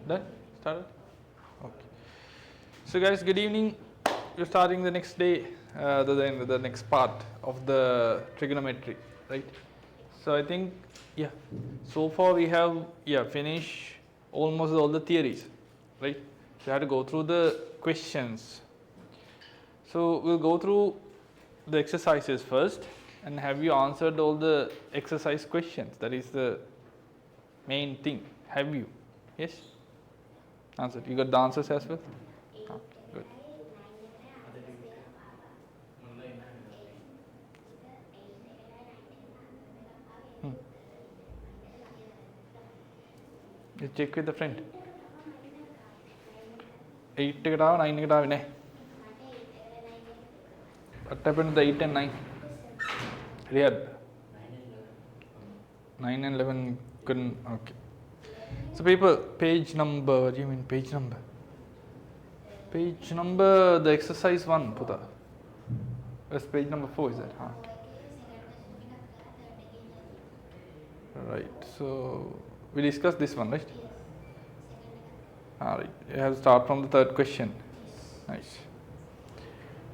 Done? Started? Okay. So guys, good evening. We're starting the next day, the next part of the trigonometry, right? So I think, yeah, so far we have, finished almost all the theories, right? So you have to go through the questions. So we'll go through the exercises first, and have you answered all the exercise questions? That is the main thing. Have you? Yes? Answered. You got the answers as well? Oh, good. You check with the friend. 8 9 ne? What happened to the 8 and 9? Riyadh. 9 and 11 couldn't. Okay. So people, page number. What do you mean page number? Page number, the exercise 1, Puta. Where's page number 4 is that? Huh? Right. So we discussed this one, right? Alright. You have to start from the third question. Nice.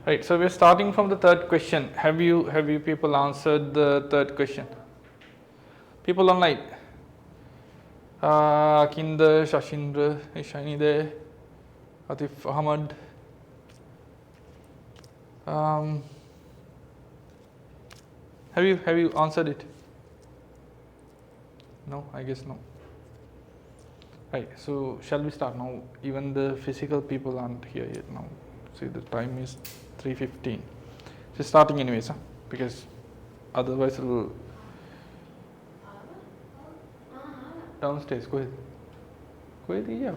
Right. So we are starting from the third question. Have you people answered the third question? People online. Akinder, Shashindra, is Shiny there? Atif Ahmad. Have you answered it? No, I guess no. Right. So shall we start now? Even the physical people aren't here yet now. See, the time is 3:15. So starting anyways, huh? Because otherwise it will. Downstairs. Go ahead. Go ahead. Yeah.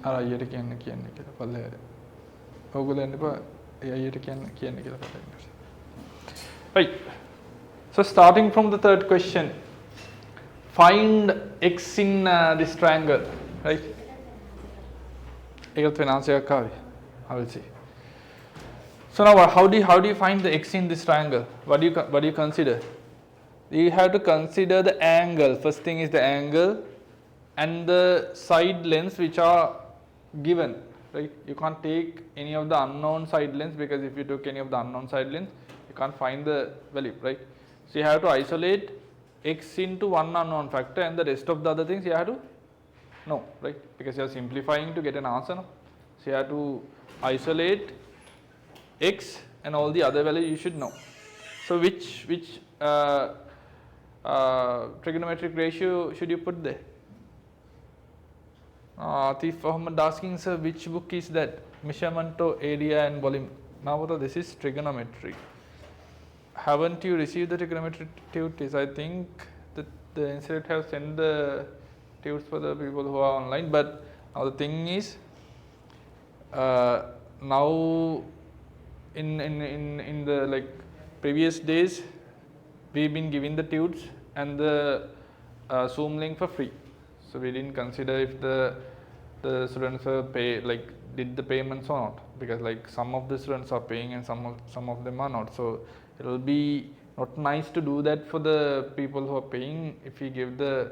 අයියට කියන්න කියලා පල්ලෙ ඕගොල්ලෝ යන්න එපා ඒ අයියට කියන්න කියලා පල්ලෙ. Right. So starting from the third question, find x in this triangle, right? ඒකත් වෙන answer එකක් ආවේ. I will see. So now how do you find the x in this triangle? What do you consider? You have to consider the angle. First thing is the angle and the side lengths which are given, right? You can't take any of the unknown side lengths, because if you took any of the unknown side lengths, you can't find the value, right? So you have to isolate x into one unknown factor, and the rest of the other things you have to know, right? Because you are simplifying to get an answer, no? So you have to isolate x and all the other values you should know. So which trigonometric ratio should you put there? Atif Ahmad asking, sir, which book is that? Measurement of area and volume. Now this is trigonometry. Haven't you received the trigonometry tutors? I think that the institute have sent the tutors for the people who are online, but now the thing is, now in the like previous days, we've been giving the tutors and the Zoom link for free. So we didn't consider if the students are did the payments or not, because like some of the students are paying and some of them are not. So it will be not nice to do that for the people who are paying if we give the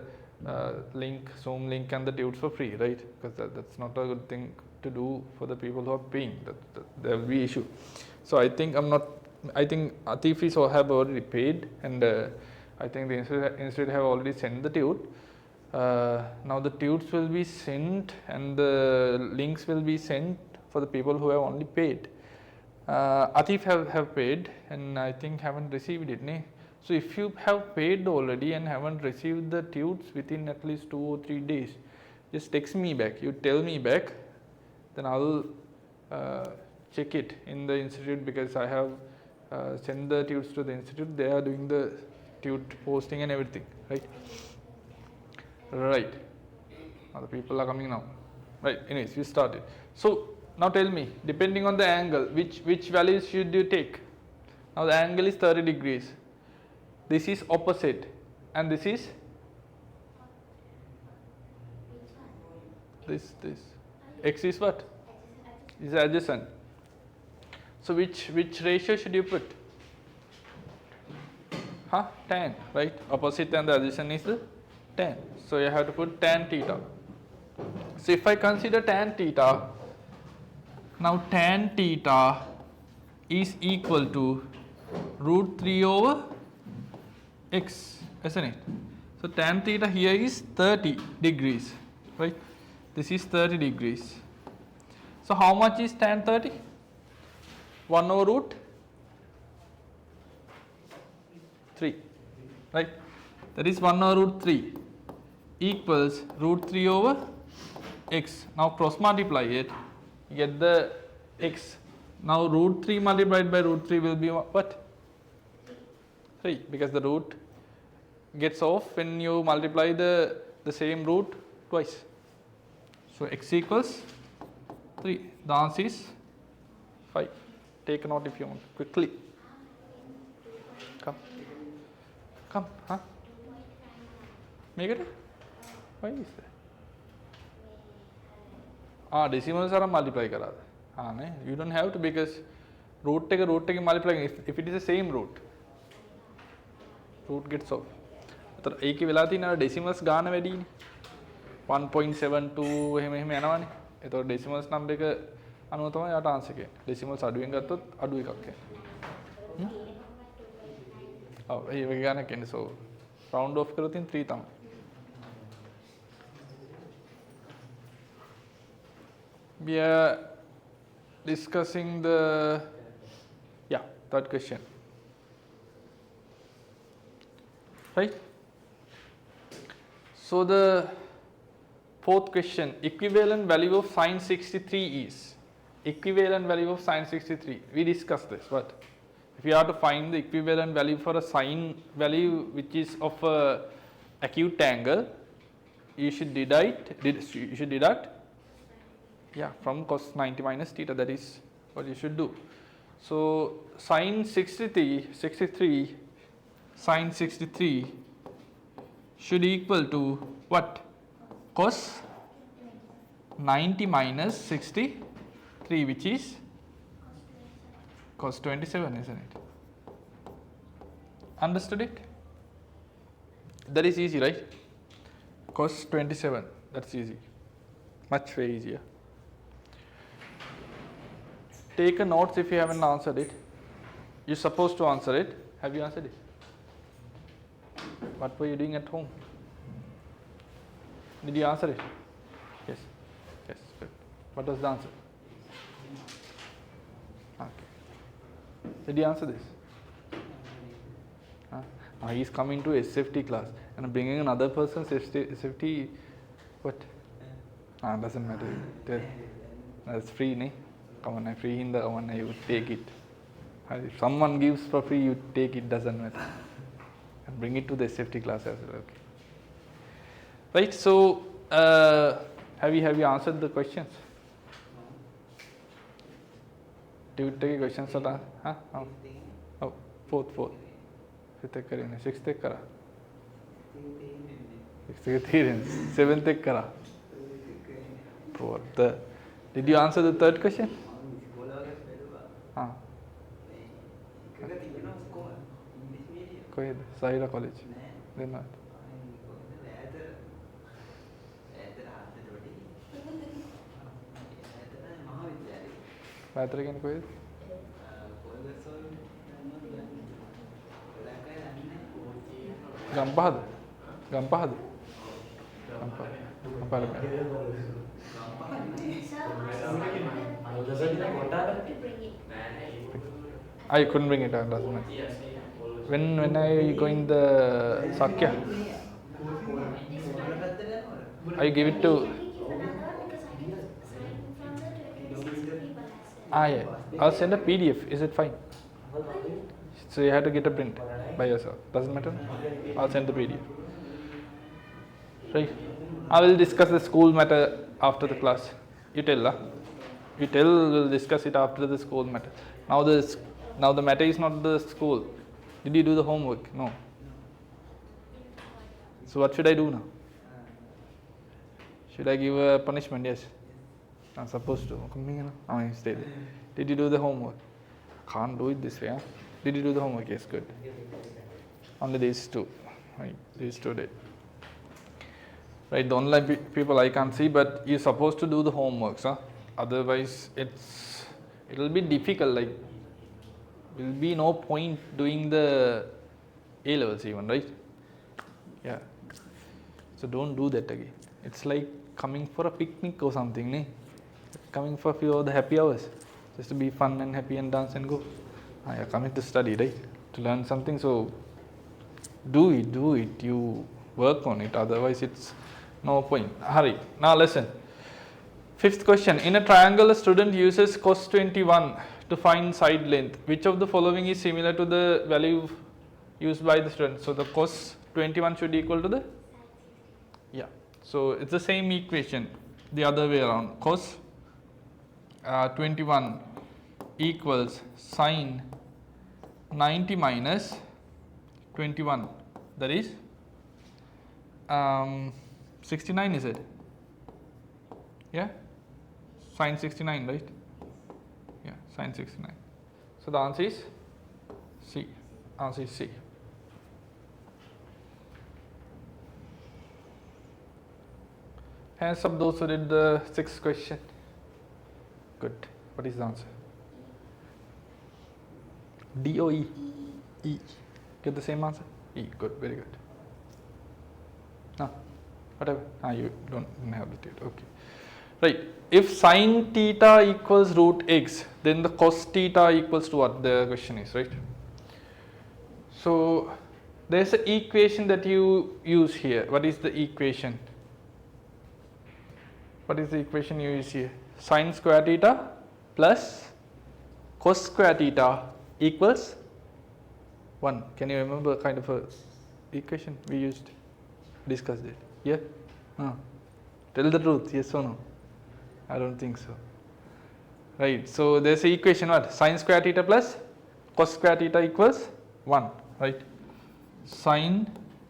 link, Zoom link and the tutors for free, right? Because that's not a good thing to do for the people who are paying. That there will be issue. So I think Atif is have already paid, and I think the institute have already sent the tute. Now the tutors will be sent and the links will be sent for the people who have only paid. Atif have paid, and I think haven't received it. Ne? So if you have paid already and haven't received the tutors within at least 2 or 3 days, just text me back. You tell me back, then I'll check it in the institute, because I have sent the tutors to the institute. They are doing the tute posting and everything, right? Right. Other people are coming now. Right. Anyways, we started. So now tell me, depending on the angle, which values should you take? Now the angle is 30 degrees. This is opposite, and this is this. X is what? Is adjacent. So which ratio should you put? Tan, right? Opposite and the adjacent is the tan. So you have to put tan theta. So if I consider tan theta, now tan theta is equal to root 3 over x, isn't it? So tan theta here is 30 degrees, right? This is 30 degrees. So how much is tan 30? 1 over root 3, right? That is 1 over root 3 equals root 3 over x. Now cross multiply it, you get the x. Now root 3 multiplied by root 3 will be what? 3, because the root gets off when you multiply the same root twice. So x equals 3. The answer is 5. Take a note if you want, quickly. Come, huh? Make it? Why is that? Decimals are multiply kara. You don't have to, because root take multiplying. If it is the same root gets off. So एक वेला थी ना decimals गाना वेडी 1.72 එහෙම යනවනේ. ඒතකොට decimals number එක අනුව තමයි යාට answer කියන්නේ. decimals අඩුවෙන් ගත්තොත් අඩු එකක් එන්නේ. ඔව් ඒ වගේ ගානක් එන්නේ. So round off කරොත් 3 තමයි. We are discussing the third question, right? So the fourth question, equivalent value of sine 63 is, equivalent value of sine 63, we discussed this, but if you have to find the equivalent value for a sine value which is of a acute angle, you should deduct from cos 90 minus theta. That is what you should do. So sine 63 should equal to what? Cos 90 minus 63, which is cos 27, isn't it? Understood it? That is easy, right? Cos 27, that's easy, much way easier. Take a notes if you haven't answered it. You're supposed to answer it. Have you answered it? What were you doing at home? Did you answer it? Yes. Yes, good. What was the answer? Okay. Did you answer this? Now he's coming to SFT class and bringing another person's SFT. What? Doesn't matter. That's free, ne? Come on, free in the one, you take it. If someone gives for free, you take it, doesn't matter. And bring it to the safety class as well. Okay. Right, so have you answered the questions? Do you take questions? Oh, fourth. Fifth take kara, sixth take kara. Sixth take, seventh take kara. Fourth. Did you answer the third question? Sahila College. Then what? Patrick and Koyed? Gampahad. I couldn't bring it out, doesn't matter. When are you going the Sakya? I give it to. Yeah. I'll send a PDF. Is it fine? So you have to get a print by yourself. Doesn't matter. I'll send the PDF. Right. I will discuss the school matter after the class. You tell, we'll discuss it after the school matter. Now the matter is not the school. Did you do the homework? No. So what should I do now? Should I give a punishment? Yes. I'm supposed to. Stay there. Did you do the homework? Can't do it this way. Huh? Did you do the homework? Yes, good. Only these two. Right. These two did. right? The online people I can't see, but you're supposed to do the homeworks, huh? Otherwise it'll be difficult, like will be no point doing the A levels even, right? Yeah, so don't do that again. It's like coming for a picnic or something, ne? Coming for a few of the happy hours, just to be fun and happy and dance and go. You're coming to study, right? To learn something, so do it, you work on it, otherwise it's no point. Hurry, now listen. Fifth question, in a triangle a student uses cos 21 to find side length. Which of the following is similar to the value used by the student? So the cos 21 should equal to the, yeah, so it's the same equation the other way around. Cos 21 equals sine 90 minus 21, that is 69, is it? Yeah, sine 69, right? Yeah, sine 69. So the answer is C. Answer is C. Hands up those who did the sixth question. Good. What is the answer? D or E? E. Get the same answer? E. Good. Very good. No, whatever. You don't have the theta. Okay. Right. If sine theta equals root x, then the cos theta equals to what? The question is, right? So there's an equation that you use here. What is the equation? What is the equation you use here? Sine square theta plus cos square theta equals 1. Can you remember kind of a equation we used? Discussed it. Yeah? Tell the truth, yes or no? I don't think so. Right, so there's an equation, what? Sine square theta plus cos square theta equals 1, right? Sine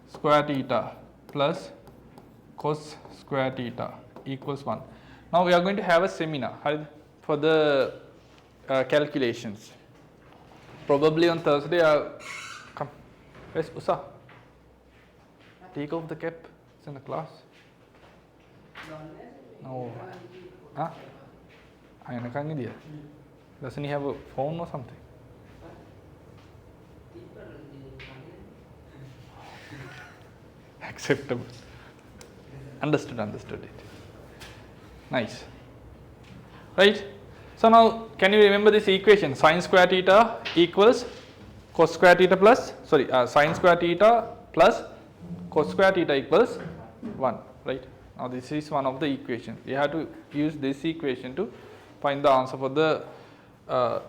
square theta plus cos square theta equals 1. Now we are going to have a seminar for the calculations. Probably on Thursday. Come. Where's Usa? Take off the cap. It's in the class. No. Huh? Doesn't he have a phone or something? Acceptable. Understood it. Nice. Right? So now can you remember this equation? Sine square theta equals cos square theta plus, sine square theta plus cos square theta equals 1, right? Now this is one of the equations. You have to use this equation to find the answer for the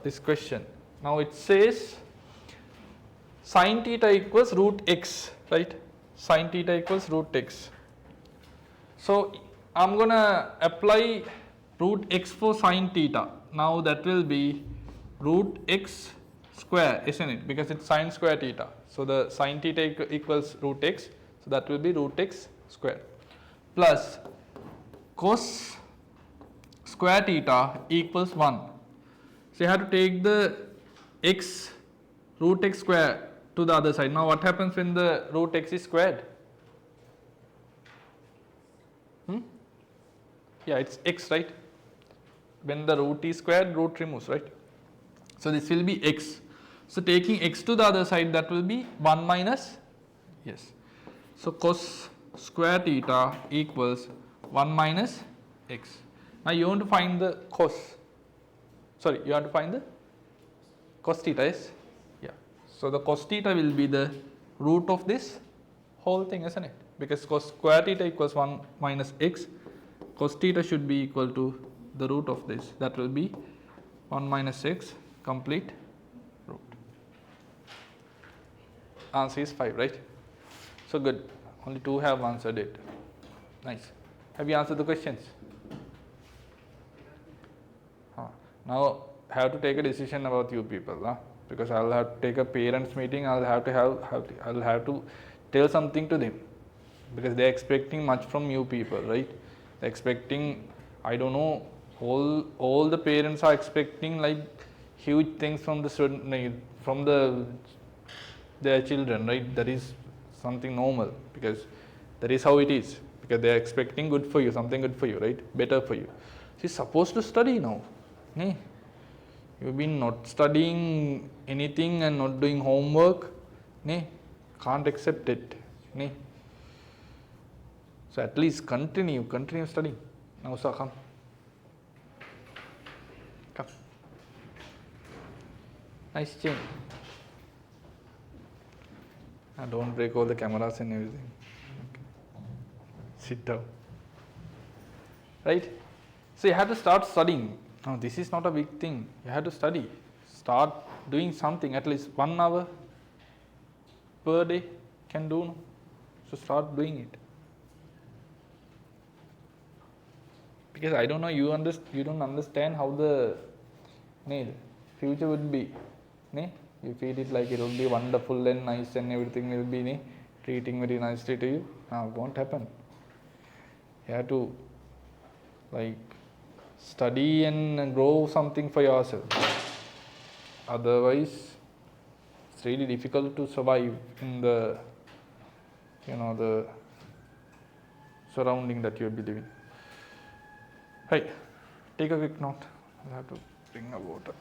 this question. Now it says sine theta equals root x, right? Sine theta equals root x. So I'm gonna apply root x for sine theta. Now that will be root x square, isn't it? Because it's sine square theta. So the sine theta equals root x. So that will be root x square plus cos square theta equals 1. So you have to take the x, root x square to the other side. Now what happens when the root x is squared? Yeah, it's x, right? When the root is squared, root removes, right? So this will be x. So taking x to the other side, that will be 1 minus, yes. So cos square theta equals 1 minus x. Now you want to find the you want to find the cos theta, yes? Yeah. So the cos theta will be the root of this whole thing, isn't it? Because cos square theta equals 1 minus x. Cos theta should be equal to the root of this. That will be 1 minus x complete root. Answer is 5, right? So good. Only 2 have answered it. Nice. Have you answered the questions? Now I have to take a decision about you people, because I'll have to take a parents meeting. I'll have to tell something to them, because they're expecting much from you people, right? They're expecting, I don't know, all the parents are expecting like huge things from the student, from their children, right? That is something normal, because that is how it is. because they are expecting good for you, something good for you, right? Better for you. She's supposed to study now. Nee? You've been not studying anything and not doing homework. Nee? Can't accept it. Nee? So at least continue studying. Now sir, come. Come. Nice change. Don't break all the cameras and everything. Okay. Sit down. Right? So you have to start studying. Now this is not a big thing. You have to study. Start doing something, at least 1 hour per day can do. So start doing it. Because I don't know, you don't understand how the future would be. You feel it like it will be wonderful and nice and everything will be treating very nicely to you. Now it won't happen. You have to like study and grow something for yourself. Otherwise, it's really difficult to survive in the the surrounding that you will be living. Right, take a quick note. I'll have to bring a water.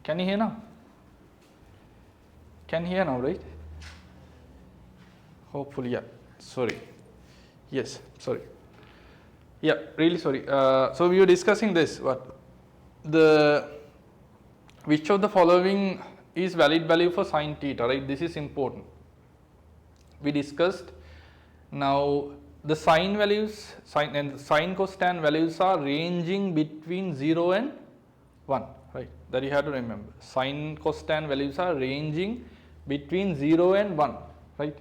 Can you hear now? Can you hear now, right? Hopefully, yeah. Sorry. Yes, sorry. Yeah, really sorry. So we were discussing this. Which of the following is valid value for sine theta, right? This is important. We discussed. Now the sine values, sine costan values are ranging between 0 and 1, right? That you have to remember. Sine costan values are ranging between 0 and 1, right?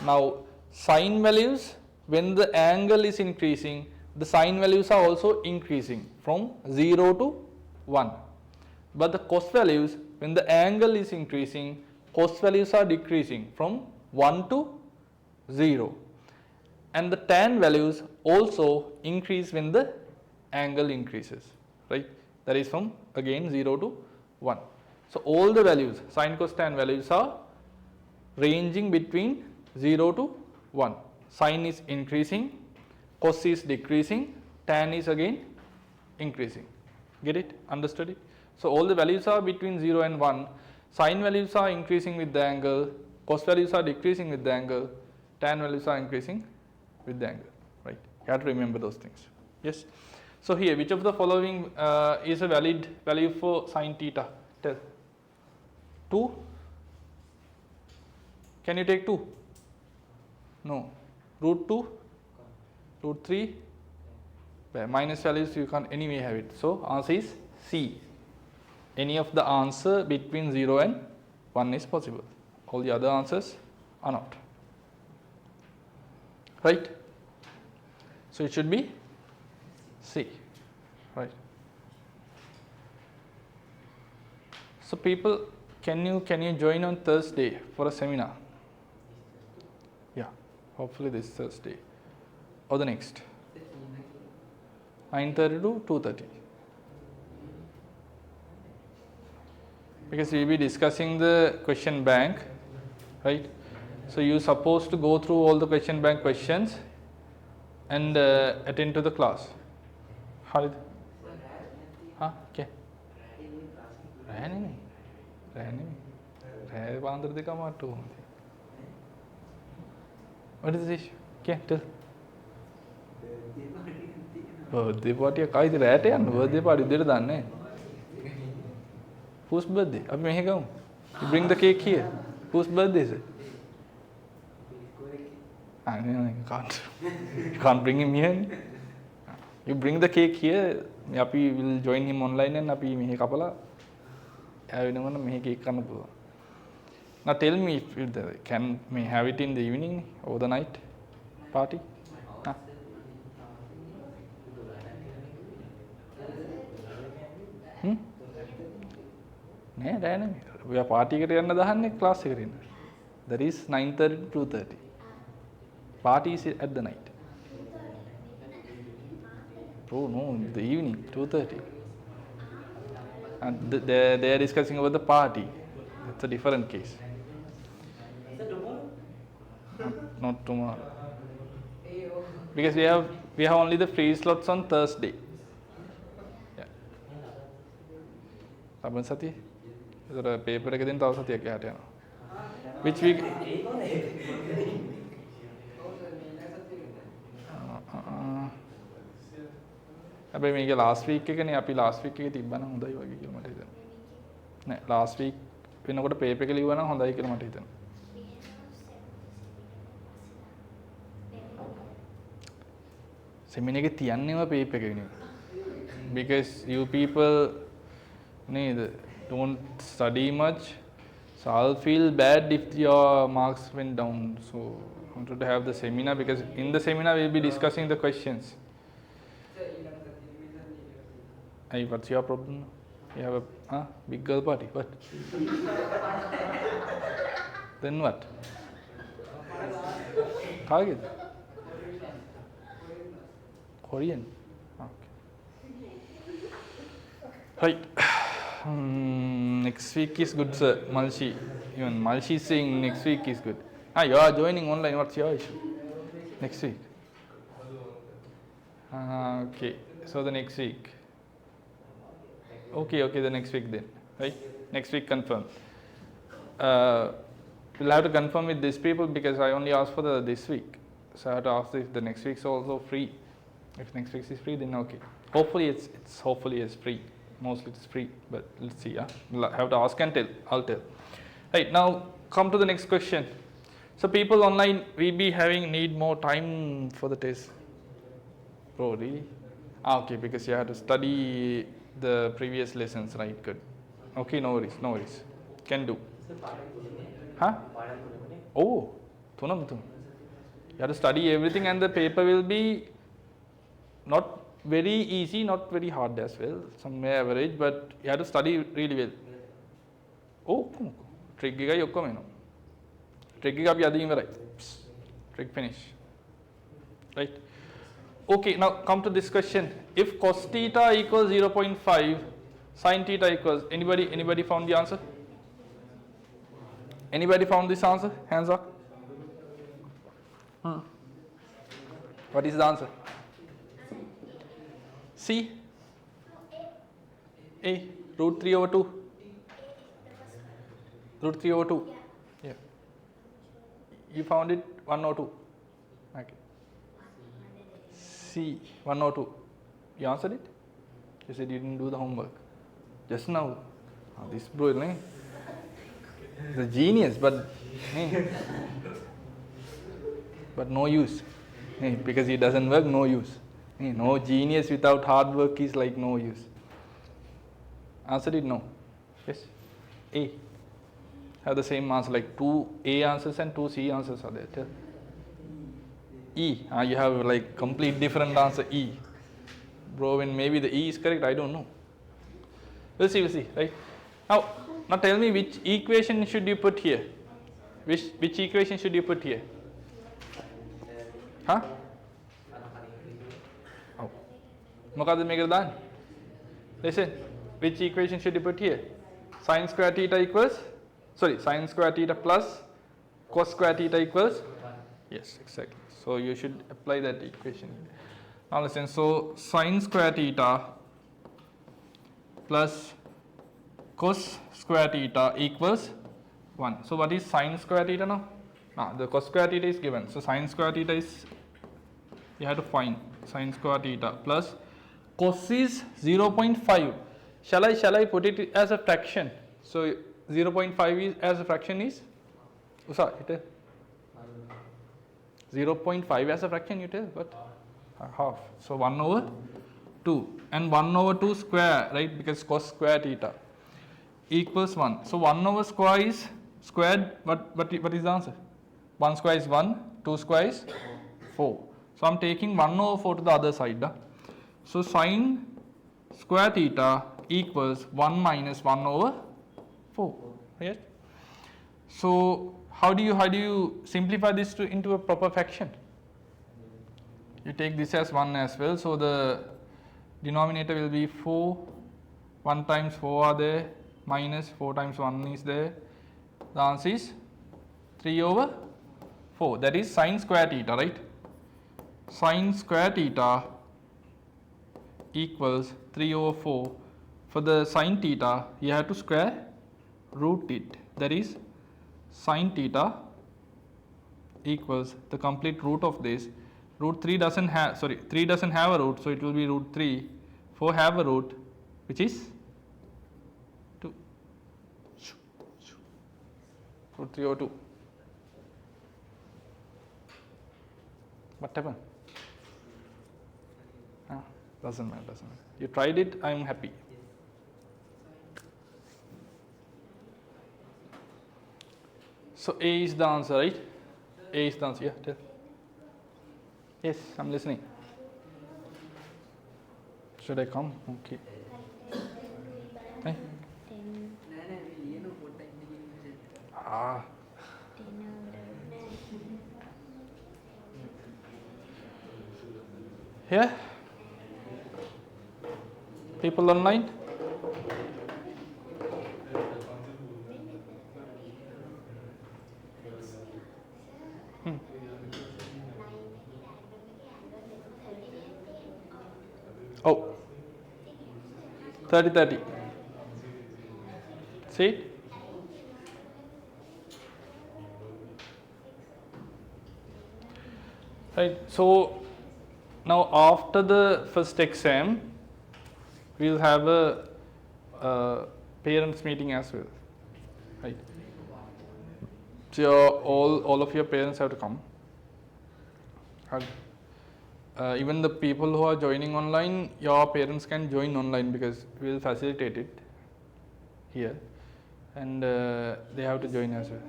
Now sine values, when the angle is increasing, the sine values are also increasing from 0 to 1. But the cos values, when the angle is increasing, cos values are decreasing from 1 to 0. and the tan values also increase when the angle increases, right? That is from again 0 to 1. So all the values, sin, cos, tan values are ranging between 0 to 1. Sin is increasing, cos is decreasing, tan is again increasing. Get it? Understood it? So all the values are between 0 and 1. Sin values are increasing with the angle, cos values are decreasing with the angle, tan values are increasing with the angle, right? You have to remember those things. Yes. So here, which of the following is a valid value for sin theta? Tell. 2? Can you take 2? No. Root 2? Root 3? Minus values you can't anyway have it. So answer is C. Any of the answer between 0 and 1 is possible. All the other answers are not. Right? So it should be C. Right? So people, can you join on Thursday for a seminar? Yeah, hopefully this Thursday or the next. 9:30 to 2:30. Because we will be discussing the question bank, right? So you are supposed to go through all the question bank questions and attend to the class. How? Huh? Okay. What is this? Okay, tell. Birthday party එකයි ඉතින් රැට යන්න birthday party උදේට දාන්නේ. Whose birthday? අපි මෙහෙ ගමු. You bring the cake here. Whose birthday is it? You can't bring him here. You bring the cake here. We will join him online and අපි මෙහෙ කපලා එවෙනවනම් මෙහෙ cake කන්න පුළුවන්. Now tell me if you can may have it in the evening or the night party. Huh? නෑ රෑ නෙමෙයි. ඔයා පාටි එකට යන්න දහන්නේ ක්ලාස් එකට එන්න. That is 9:30 to 2:30. Party is at the night. Oh no, in the evening 2:30. And they are discussing about the party. That's a different case. Not tomorrow. Because we have only the free slots on Thursday. Yeah. Saban sati. ඒතර paper එකකින් තව සතියක් එහාට යනවා. Which week? හැබැයි මේක last week එකනේ අපි last week එකේ තිබ්බනම් හොඳයි වගේ කියලා මට හිතෙනවා. නෑ last week වෙනකොට paper එක ලිව්වා නම් හොඳයි කියලා මට හිතෙනවා. seminar එකේ තියන්නේම paper එක වෙනුවෙන්. Because you people නේද don't study much, so I'll feel bad if your marks went down. So I wanted to have the seminar because in the seminar we'll be discussing the questions. Hey, what's your problem? You have a big girl party? What? Then what? Target? Korean? Okay. Right. Next week is good, sir. Malshi. Even Malshi is saying next week is good. You are joining online. What's your issue? Next week. Okay. So the next week. Okay, the next week then. Right? Next week confirm. We'll have to confirm with these people because I only asked for this week. So I have to ask if the next week is also free. If next week is free, then okay. Hopefully it's free. Mostly it's free, but let's see. We'll have to ask and tell. I'll tell. Right, now come to the next question. So people online, we need more time for the test. Oh really? Okay, because you have to study the previous lessons, right? Good. Okay, no worries. Can do. Huh? Oh, tunam. You have to study everything and the paper will be not very easy, not very hard as well, somewhere average, but you have to study really well. Oh, trick එකයි ඔක්කොම එනවා. Trick එක අපි අදින් ඉවරයි. Trick finish. right? Okay, now come to this question. If cos theta equals 0.5, sin theta equals, anybody found the answer? Anybody found this answer? Hands up. What is the answer? C? A, root 3 over 2. Root 3 over 2. Yeah. You found it 1 or 2. Okay. C, 1 or 2. You answered it? You said you didn't do the homework. Just now. Oh, this bro, is a genius, but no use. Because it doesn't work, no use. No genius without hard work is like no use. Answered it no. Yes. A. Have the same answer, like 2 A answers and 2 C answers are there. Tell. E. You have like complete different answer E. Bro, when maybe the E is correct, I don't know. We'll see, right? Now tell me which equation should you put here? Which equation should you put here? Huh? Oh. Mokada megada dan? Listen, which equation should you put here? Sin square theta equals, sin square theta plus cos square theta equals? Yes, exactly. So you should apply that equation. Now listen, so sin square theta plus cos square theta equals 1. So what is sin square theta now? The cos square theta is given. So sin square theta is, you have to find sin square theta plus cos is 0.5. Shall I put it as a fraction? So 0.5 is as a fraction is? 0.5 as a fraction, you tell what? Half. So 1 over 2 and 1 over 2 square, right? Because cos square theta equals 1. So 1 over square is squared. What is the answer? 1 square is 1, 2 square is 4. So I am taking 1 over 4 to the other side. So sin square theta equals 1 minus 1 over 4. Right? So how do you simplify this into a proper fraction? You take this as 1 as well. So the denominator will be 4. 1 times 4 are there, minus 4 times 1 is there. The answer is 3 over 4. That is sin square theta, right? Sin square theta equals 3 over 4. For the sin theta, you have to square root it. That is sin theta equals the complete root of this. Root 3 doesn't have, 3 doesn't have a root, so it will be root 3. 4 have a root, which is 2. Root 3 over 2. What happened? Doesn't matter. You tried it, I am happy. So A is the answer, right? A is the answer. Yeah, tell. Yes, I'm listening. Should I come? Okay. Hey? Yeah? People online? Oh, 30. See? Right. So now after the first exam, we will have a parents meeting as well. Right. So all of your parents have to come. Even the people who are joining online, your parents can join online because we will facilitate it here, and they have to join as well.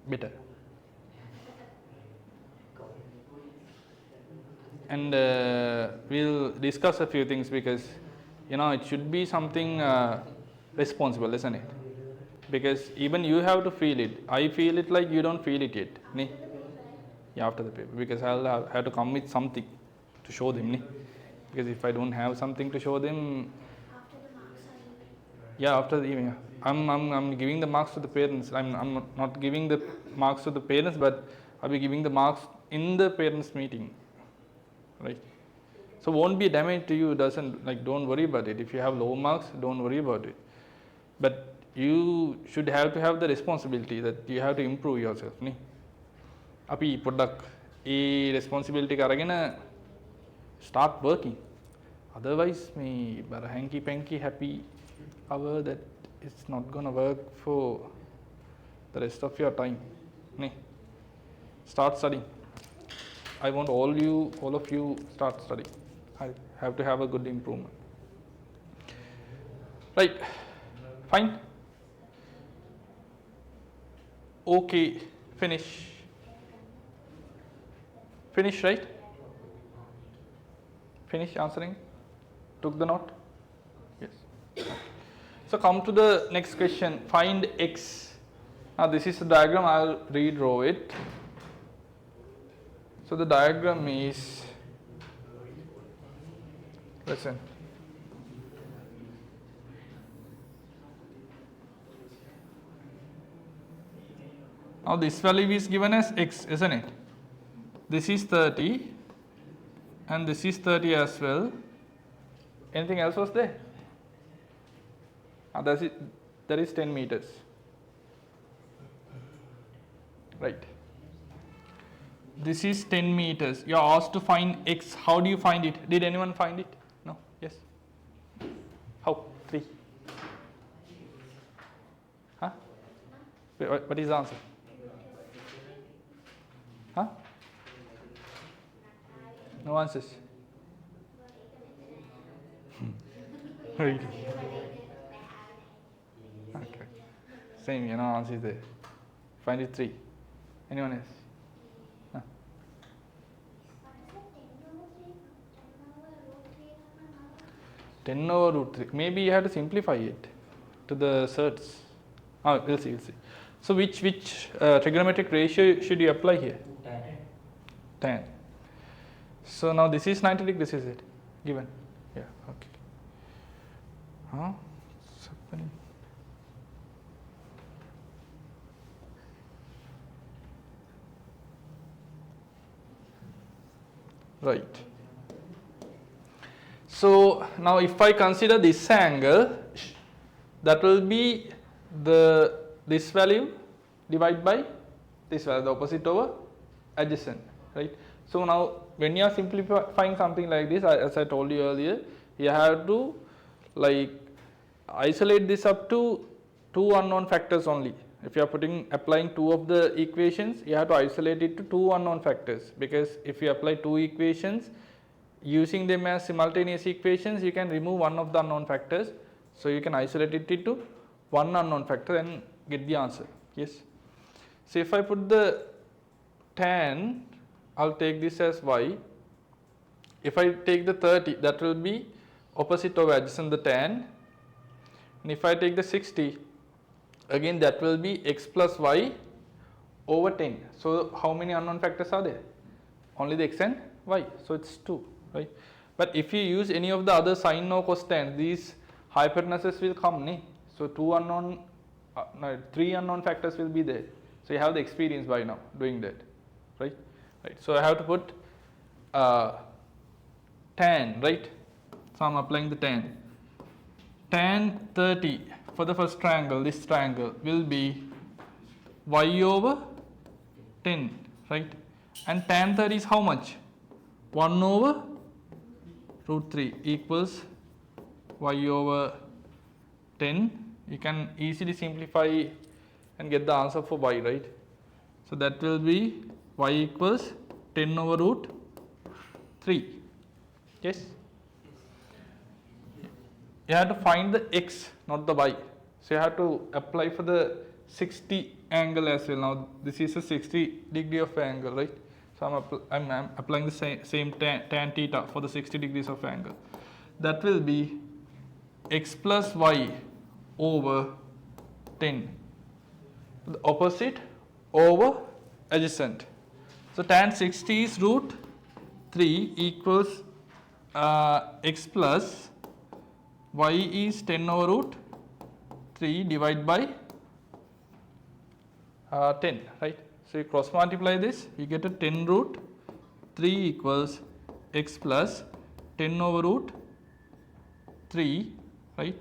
Better. And we'll discuss a few things because it should be something responsible, isn't it? Because even you have to feel it. I feel it like you don't feel it yet. Yeah, after the paper, because I'll have to come with something to show them. Ne? Because if I don't have something to show them, After the marks are given. yeah, after the evening, I'm giving the marks to the parents. I'm not giving the marks to the parents, but I'll be giving the marks in the parents meeting, right? So won't be a damage to you. Doesn't like, don't worry about it. If you have low marks, don't worry about it. But you should have to have the responsibility that you have to improve yourself. Ne? අපි පොඩ්ඩක් ඒ responsibility එක අරගෙන start working. Otherwise මේ බර hanky panky happy hour that it's not gonna work for the rest of your time. Ne? Start studying. I want all of you start studying. I have to have a good improvement. Right, fine. Okay, finish. Finish, right? Finish answering? Took the note? Yes. So come to the next question. Find x. Now this is the diagram. I'll redraw it. So the diagram is, listen. Now this value is given as x, isn't it? This is 30 and this is 30 as well. Anything else was there? That is 10 meters. Right. This is 10 meters. You are asked to find x. How do you find it? Did anyone find it? No? Yes? How? 3. Huh? What is the answer? Huh? No answers. Really? Okay. Same, no answer is there. Find it 3. Anyone else? Huh? 10 over root 3. Maybe you have to simplify it to the surds. Oh, we'll see. So which trigonometric ratio should you apply here? Tan. So now this is 90 degrees, is it? Given. Yeah, okay. Huh? What's happening? Right. So now if I consider this angle, that will be this value divided by this value, the opposite over adjacent, right? So now when you are simplifying something like this, as I told you earlier, you have to like isolate this up to 2 unknown factors only. If you are applying 2 of the equations, you have to isolate it to 2 unknown factors, because if you apply 2 equations using them as simultaneous equations, you can remove one of the unknown factors. So you can isolate it into one unknown factor and get the answer. Yes. So if I put the tan, I'll take this as y. If I take the 30, that will be opposite over adjacent the tan. And if I take the 60, again that will be x plus y over 10. So how many unknown factors are there? Only the x and y. So it's 2, right? But if you use any of the other sine or cosine, these hypotenuses will come. Ne? So 3 unknown factors will be there. So you have the experience by now doing that, right? Right. So I have to put tan, right? So I'm applying the tan. Tan 30 for the first triangle, this triangle will be y over 10, right? And tan 30 is how much? 1 over root 3 equals y over 10. You can easily simplify and get the answer for y, right? So that will be y equals 10 over root 3. Yes? You have to find the x, not the y. So you have to apply for the 60 angle as well. Now this is a 60 degree of angle, right? So I'm applying the same tan theta for the 60 degrees of angle. That will be x plus y over 10. The opposite over adjacent. So tan 60 is root 3 equals x plus y is 10 over root 3 divided by 10, right? So you cross multiply this, you get a 10 root 3 equals x plus 10 over root 3, right?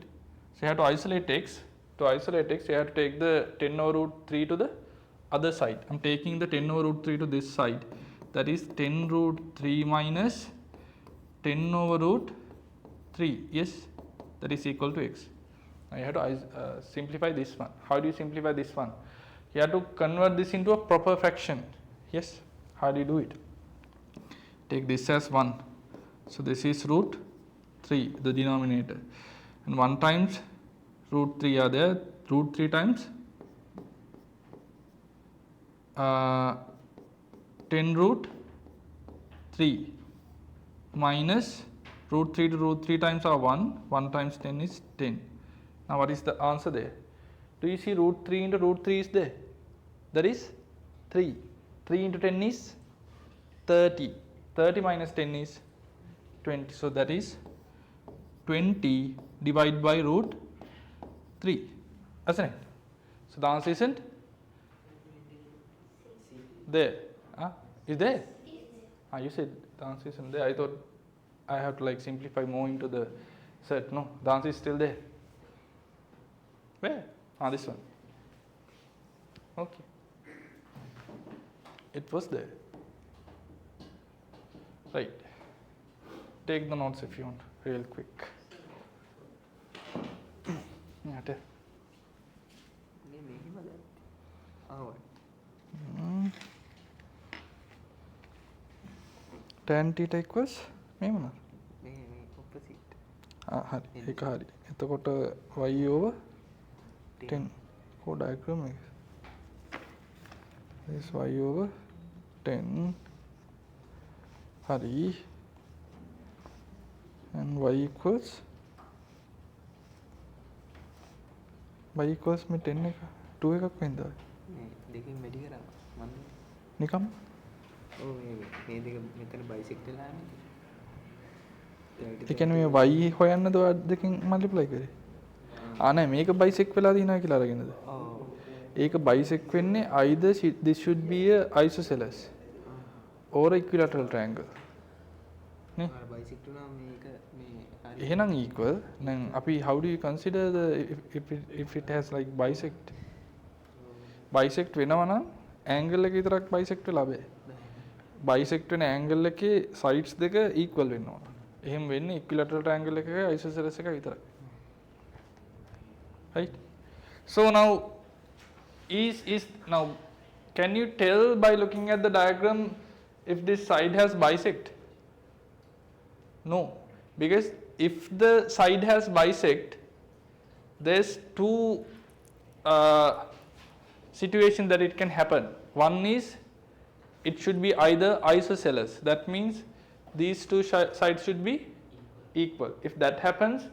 So you have to isolate x. To isolate x, you have to take the 10 over root 3 to the other side. I am taking the 10 over root 3 to this side. That is 10 root 3 minus 10 over root 3. Yes, that is equal to x. Now you have to simplify this one. How do you simplify this one? You have to convert this into a proper fraction. Yes, how do you do it? Take this as 1. So this is root 3, the denominator. And 1 times root 3 are there. Root 3 times 10 root 3 minus root 3 to root 3 times are 1. 1 times 10 is 10. Now what is the answer there? Do you see root 3 into root 3 is there? That is 3. 3 into 10 is 30. 30 minus 10 is 20. So that is 20 divided by root 3. Isn't it? So the answer isn't there. Is there? You said the answer isn't there. I thought I have to like simplify more into the set. No, the answer is still there. Where? This one. Okay. It was there. Right. Take the notes if you want, real quick. Yeah, tell. Tan theta equals මේ මොනවද? මේ opposite. හරි ඒක හරි. එතකොට y over 10 කො diagram එක. This y over 10 හරි and y equals මේ 10 එක 2 එකක් වෙනද? මේ දෙකෙන් වැඩි කරා මම නිකම් ඔව් මේ දෙක මෙතන බයිසෙක්ට් වෙලානේ. ඒ කියන්නේ මේ y හොයන්නද ඔය දෙකෙන් මල්ටිප්ලයි කරේ? නෑ මේක බයිසෙක්ට් වෙලා තියෙනවා කියලා අරගෙනද? ඔව්. ඒක බයිසෙක්ට් වෙන්නේ either this should be a isosceles or equilateral triangle. නේ? බයිසෙක්ට් වුණා මේක මේ හරි. එහෙනම් equal. දැන් අපි how do you consider the if it has like bisect? Bisect වෙනවා නම් angle එක විතරක් bisect වෙලා බෑ. Bisect වෙන angle එකේ sides දෙක equal වෙන්න ඕන. එහෙම වෙන්නේ equilateral triangle එකක isosceles එක විතරයි. Right? So now now can you tell by looking at the diagram if this side has bisect? No, because if the side has bisect, there's two situations that it can happen. One is it should be either isosceles, that means these two sides should be equal. If that happens,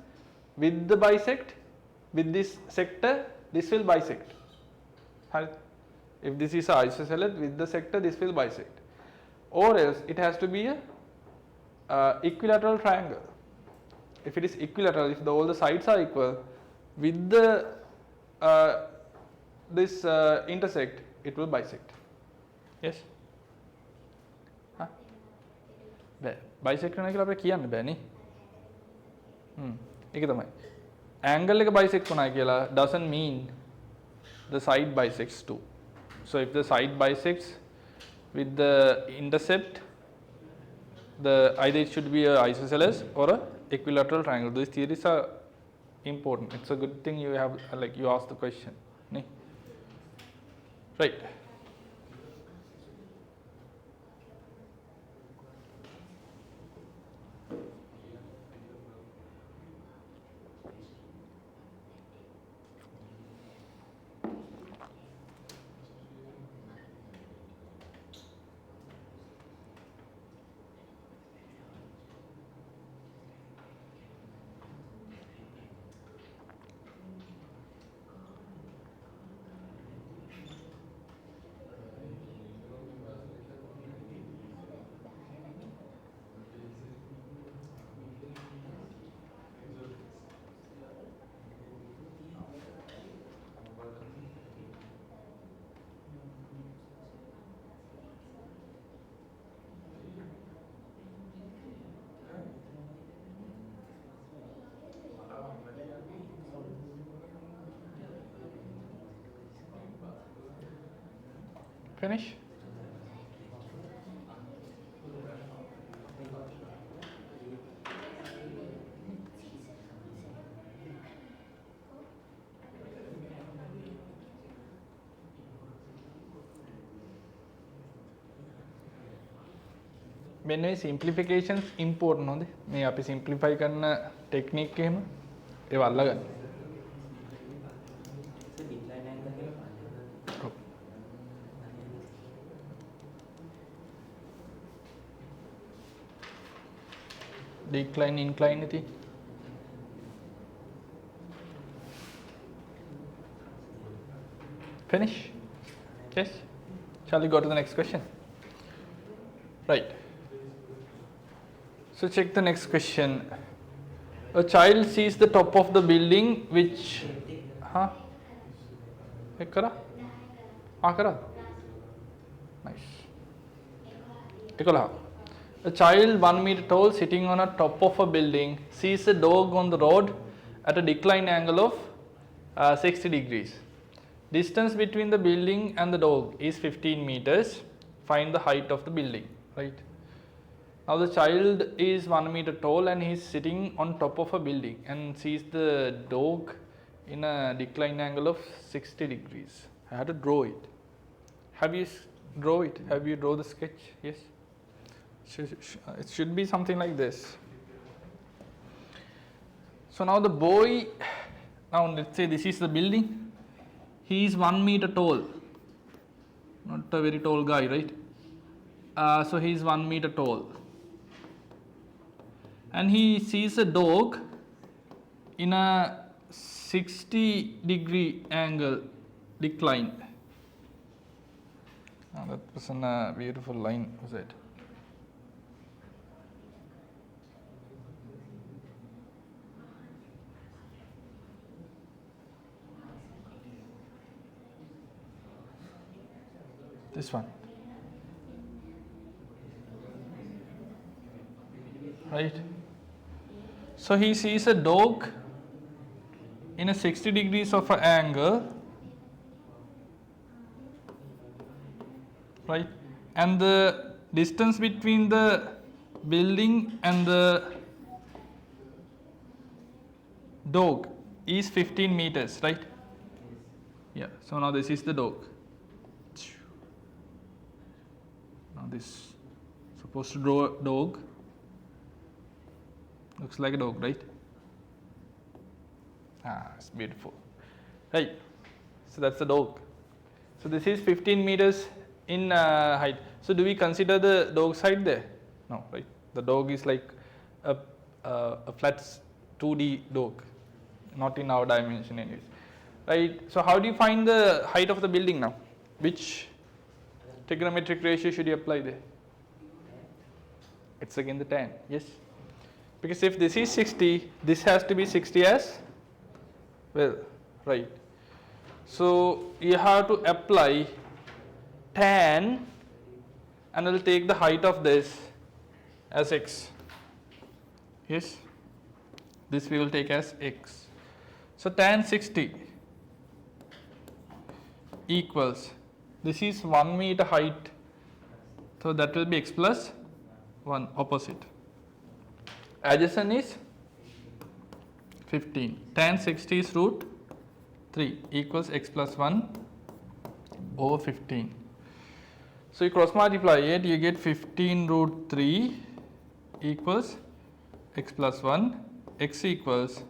with the bisect, with this sector, this will bisect. If this is a isosceles, with the sector, this will bisect. Or else it has to be a equilateral triangle. If it is equilateral, if all the sides are equal, with the this intersect, it will bisect. Yes? Bisect වෙනවා කියලා අපිට කියන්න බෑනේ. ඒක තමයි. Angle එක bisect වුණා කියලා doesn't mean the side bisects too. So if the side bisects with the intercept, either it should be a isosceles or a equilateral triangle. These theories are important. It's a good thing you have you asked the question. Right. Finish. මෙන්න මේ simplifications important හොඳේ. මේ අපි simplify කරන technique එහෙම ඒව අල්ලගන්න. Decline incline ඉතින්. Finish. Yes. Shall we go to the next question? Right. So check the next question. A child sees the top of the building which एक करा करा nice 11. A child 1 meter tall sitting on a top of a building sees a dog on the road at a declined angle of 60 degrees. Distance between the building and the dog is 15 meters. Find the height of the building. Right. Now the child is 1 meter tall and he is sitting on top of a building and sees the dog in a declined angle of 60 degrees. I had to draw it. Have you draw it? Have you draw the sketch? Yes. It should be something like this. So now the boy, now let's say this is the building. He is 1 meter tall. Not a very tall guy, right? So he is 1 meter tall. And he sees a dog in a 60-degree angle decline. Oh, that was a beautiful line, was it? This one. Right. So he sees a dog in a 60 degrees of an angle, right? And the distance between the building and the dog is 15 meters, right? Yeah. So now this is the dog. Now this supposed to draw a dog. Looks like a dog, right? It's beautiful. Right. So that's the dog. So this is 15 meters in height. So do we consider the dog's height there? No, right? The dog is like a flat 2D dog, not in our dimension anyways. Right. So how do you find the height of the building now? Which trigonometric ratio should you apply there? It's again the tan. Yes. Because if this is 60, this has to be 60 as well, right? So you have to apply tan and we'll take the height of this as x. Yes, this we will take as x. So tan 60 equals, this is 1 meter height, so that will be x plus 1 opposite. Adjacent is 15. Tan 60 is root 3 equals x plus 1 over 15. So you cross multiply it, you get 15 root 3 equals x plus 1. X equals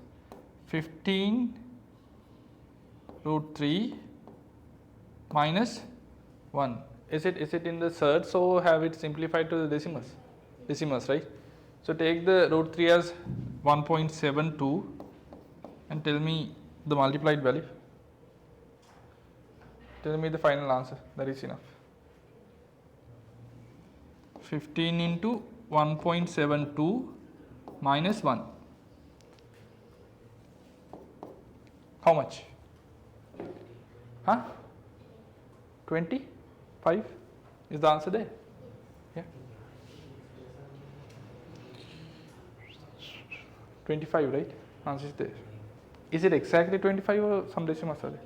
15 root 3 minus 1. Is it in the surds or have it simplified to the decimals? Decimals, right? So take the root 3 as 1.72 and tell me the multiplied value. Tell me the final answer. That is enough. 15 into 1.72 minus 1. How much? 25 is the answer there. Yeah. 25, right? Answer is there. Is it exactly 25 or some decimals are there?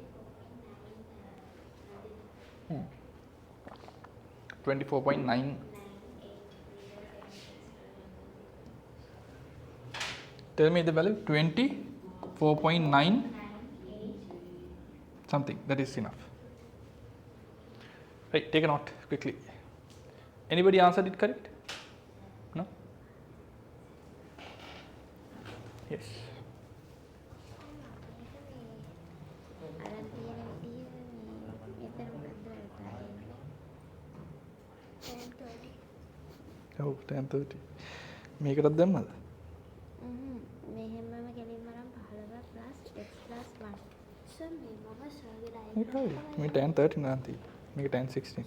24.9. Tell me the value. 24.9 something. That is enough. Right, take a note quickly. Anybody answered it correct? No? Yes. Oh, 10:30. මේකටත් දැම්මද? මෙහෙමම ගෙලින්ම නම් 15 plus x plus 1. Sir මේ මම සර්ගේ මේක හරි. මේ 10:30 නාන් තියෙන්නේ. මේක 10:16.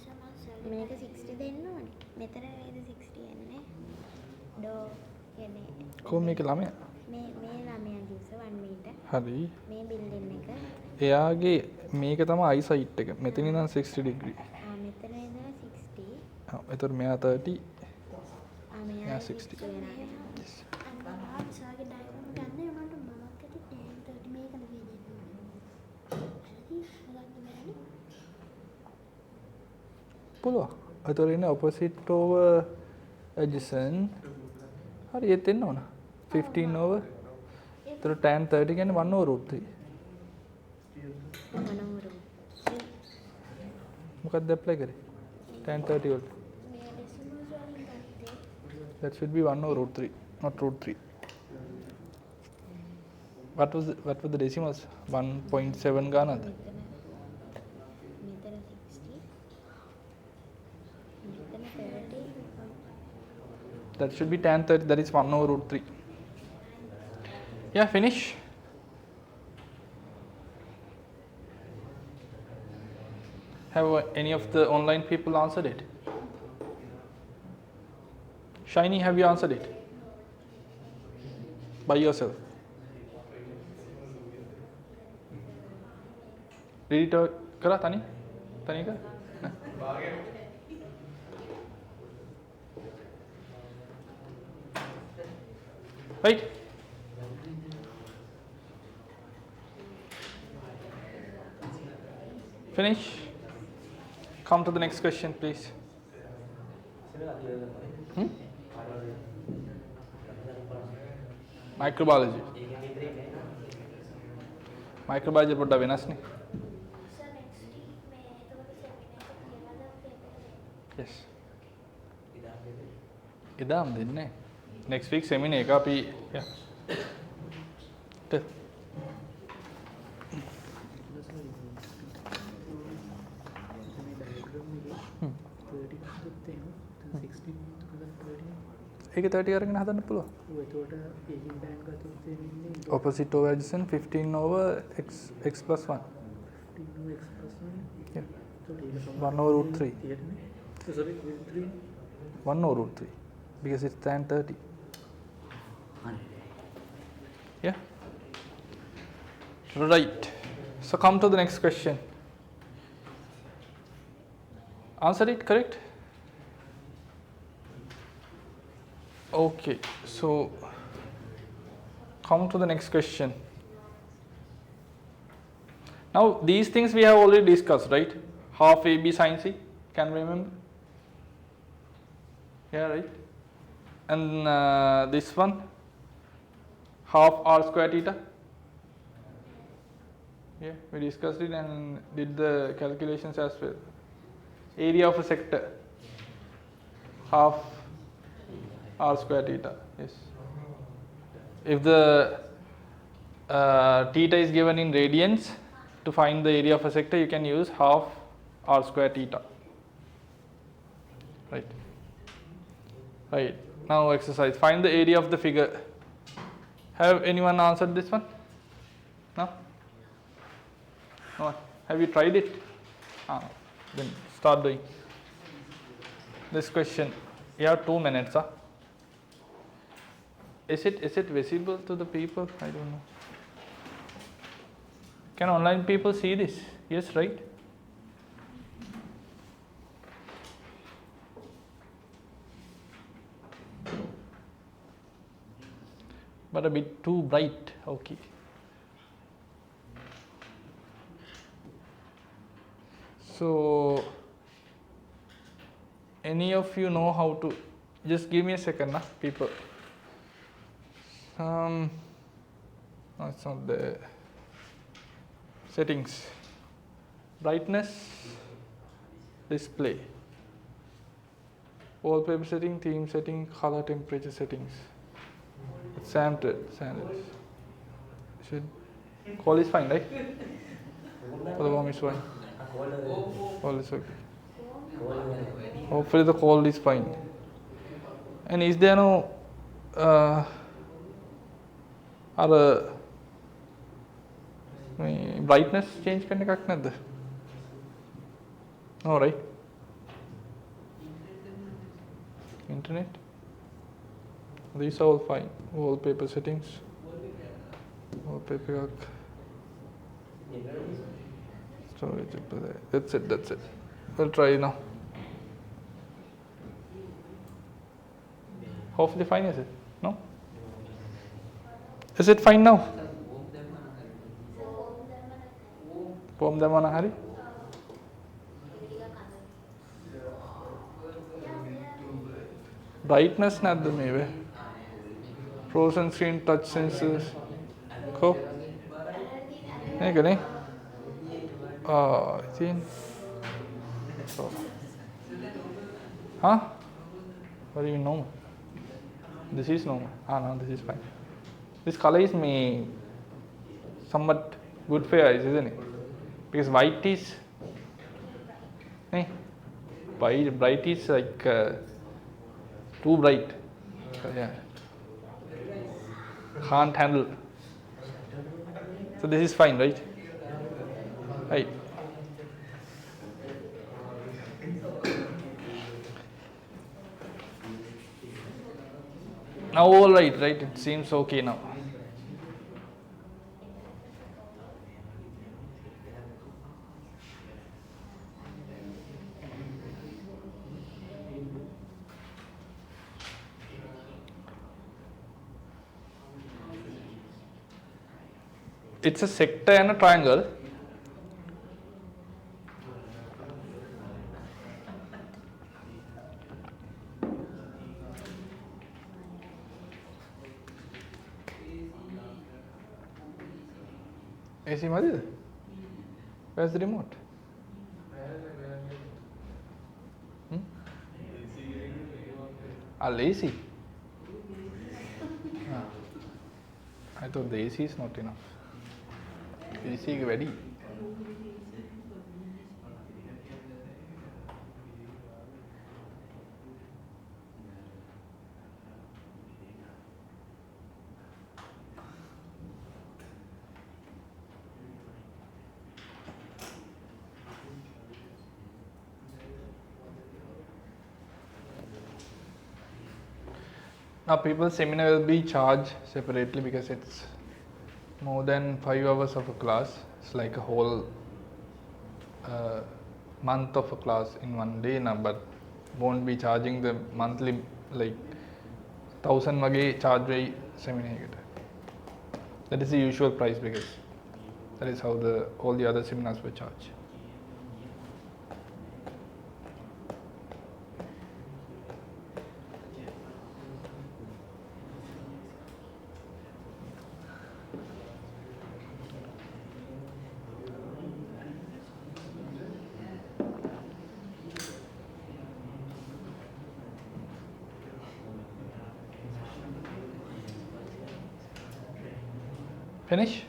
මේක 60 දෙන්න ඕනේ. මෙතන නේද 60 යන්නේ. ඩෝ කියන්නේ කොහොම මේක ළමයා? මේ ළමයාගේ උස 1 meter. හරි. මේ බිල්ඩින් එක. එයාගේ මේක තමයි eyesight එක. මෙතන ඉඳන් 60 degree. මෙතන ඉඳලා 60. ඔව්. ඒතර මෙයා 30. මෙයා 60. yes. අන්න සර්ගේ ඩයග්‍රෑම් ගන්න උනට මමත් ඇති 10 30 මේක නෙවෙයි දෙන්න ඕනේ. හරි මොකක්ද වෙන්නේ? පුළුවන්. ඒතර ඉන්නේ opposite over adjacent. හරි ඒත් එන්න ඕන. 15 over. ඒතර tan 30 කියන්නේ 1 over root 3. මොකක්ද apply කරේ? tan 30 වලට. That should be 1 over root 3, not root 3. What were the decimals? 1.7 ගානද? මෙතන 60. මෙතන 30. That should be tan 30, that is 1 over root 3. Yeah, finish. Have any of the online people answered it? Shiny, have you answered it? By yourself? Read it out. Kara, Tani? Tani ka? No. Right? Finish? Come to the next question, please. Microbiology. Microbiology පොඩ්ඩක් වෙනස් නේ. Sir next week මේ එතකොට seminar එක තියලාද paper එක? Yes. එදාම දෙන්නේ. Next week seminar එක අපි yeah. ඒක 30 අරගෙන හදන්න පුළුවන්. ඔව් එතකොට ඒකින් බෑන් ගත්තොත් එන්නේ Opposite over adjacent 15 over x plus 1. 15 x plus 1. Yeah. So ඒක 1 over root 3. තියෙන්නේ. Sorry, root 3. 1 over root 3 because it's tan 30. Yeah. Right. So come to the next question. Answer it correct? Okay. So come to the next question. Now these things we have already discussed, right? Half AB sin C. Can you remember? Yeah, right. And this one, half r square theta. Yeah, we discussed it and did the calculations as well. Area of a sector, half r square theta. Yes. If the theta is given in radians, to find the area of a sector, you can use half r square theta. Right. Right. Now exercise. Find the area of the figure. Have anyone answered this one? No? No one? Have you tried it? Then start doing this question. You have 2 minutes. Huh? Is it visible to the people? I don't know. Can online people see this? Yes, right? But a bit too bright. Okay. So any of you know how to, just give me a second, people. No, it's not the settings, brightness, display, wallpaper setting, theme setting, color, temperature settings, standard. Should call is fine, right? For the warm is fine. Call is okay. Hopefully the call is fine. And is there no other brightness change කරන්න එකක් නැද්ද? No, right? Internet? These are all fine. Wallpaper settings. Wallpaper. Storage. That's it. We'll try now. Hopefully fine, is it? No? Is it fine now? Form them on a hurry. Brightness not the maybe. Frozen screen, touch sensors. Cool. Huh? What do you mean normal? This is normal. No, this is fine. This color is somewhat good for your eyes, isn't it? Because white is bright is like too bright. So, yeah. Can't handle. So this is fine, right? Right. Now all right? It seems okay now. It's a sector and a triangle. AC Madhya? Where's the remote? AC? I thought the AC is not enough. AC is ready. Now people's seminar will be charged separately because it's more than 5 hours of a class. It's like a whole month of a class in one day now, but won't be charging the monthly like 1000 wage charge way seminar. That is the usual price because that is how all the other seminars were charged. Finish?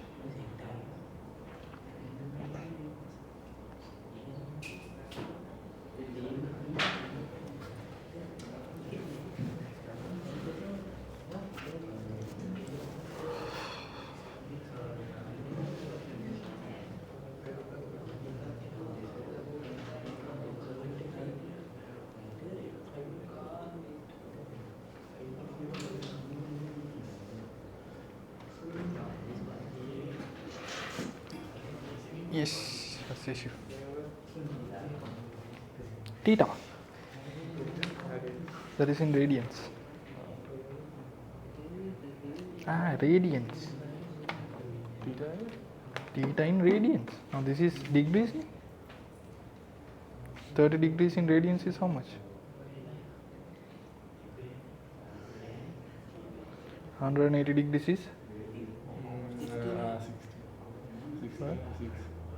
Yes, that's the issue. Theta. That is in radians. Radians. Theta in radians. Now this is degrees. 30 degrees in radians is how much? 180 degrees is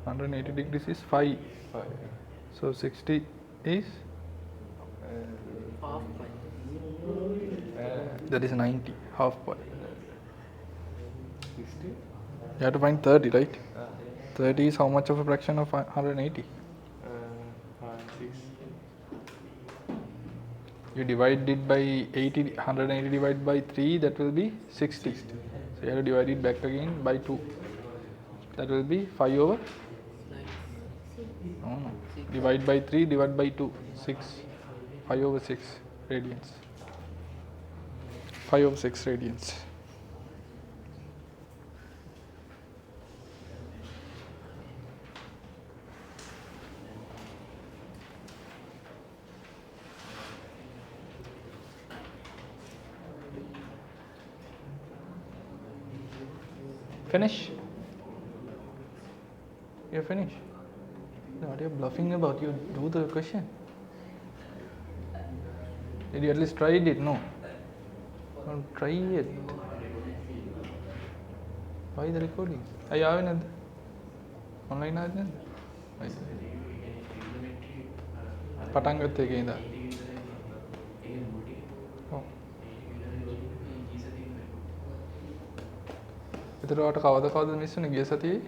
180 degrees is 5. So 60 is Half pi. that is 90 half pi. You have to find 30, right? 30 is how much of a fraction of 180? You divide it by 80, 180 divided by 3, that will be 60. So you have to divide it back again by 2. That will be 5 over? No. Divide by 3, divide by 2, 6. 5 over 6 radians. 5 over 6 radians. Finish? You're finished? No, what are you bluffing about? You do the question. Did you at least try it? No. Don't try it. Why the recording? Are you having online? පටන් ගත්ත එකේ ඉඳන්. ඔව්. ඒතර ඔයාලට කවද miss වුනේ ගිය සතියේ?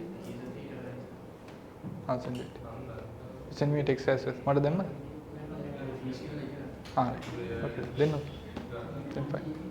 send it. Send me a text as well. මට දෙන්න? Okay. Then okay. Then fine.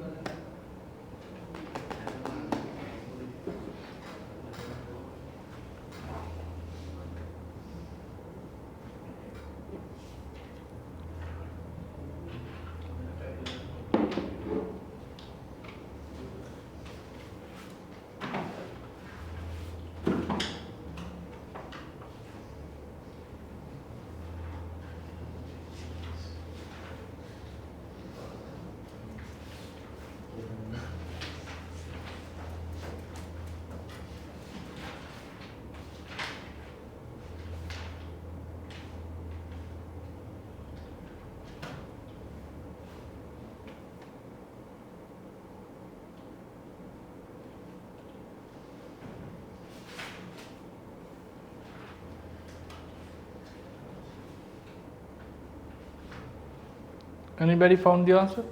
Anybody found the answer?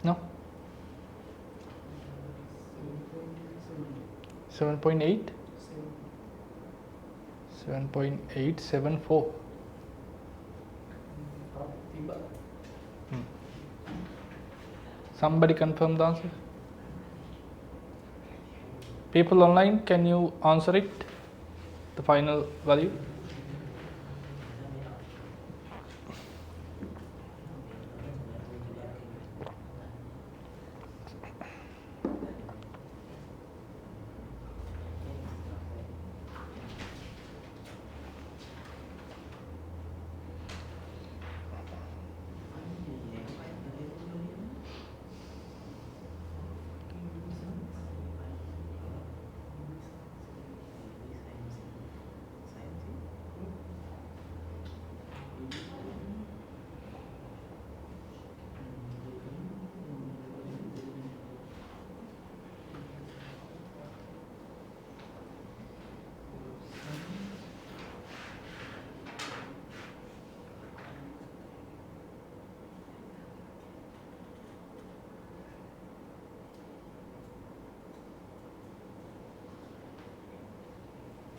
No? 7.8? 7.874. Somebody confirm the answer? People online, can you answer it? The final value?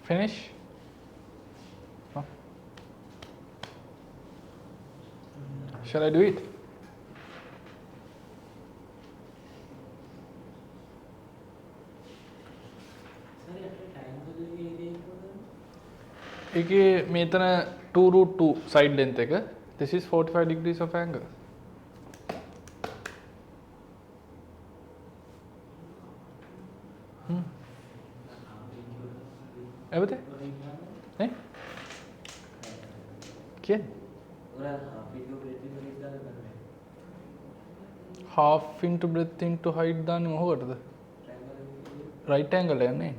Finish? No? Shall I do it? ඒකේ මේතන 2 root 2 side length එක. This is 45 degrees of angle. එවද? නේ? කියන්නේ? half into breadth into height දාන්නේ මොකටද? right angle යන්නේ.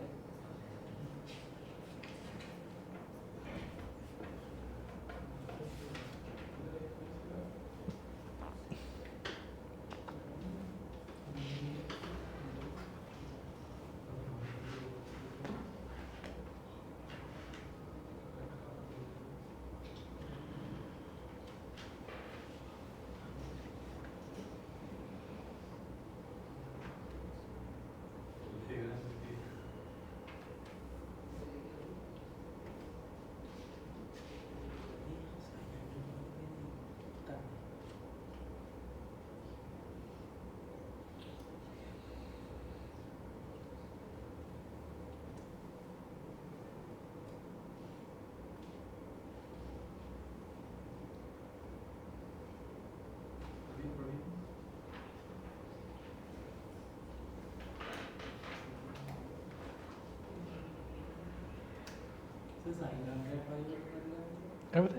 එවද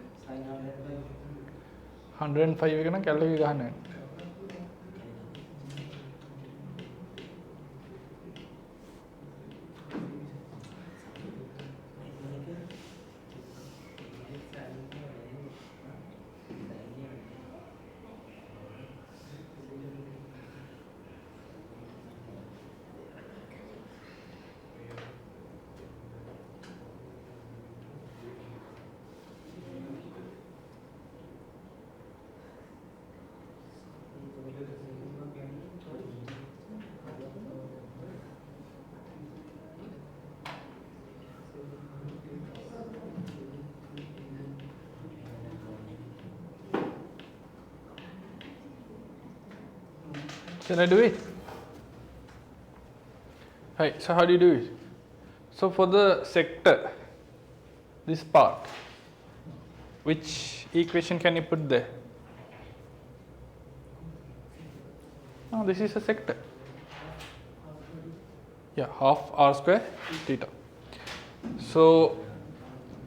105 එක නම් කැලේ ගහන්න යන්න. Can I do it? Right, so how do you do it? So for the sector, this part, which equation can you put there? No, this is a sector. Yeah, half r square theta. So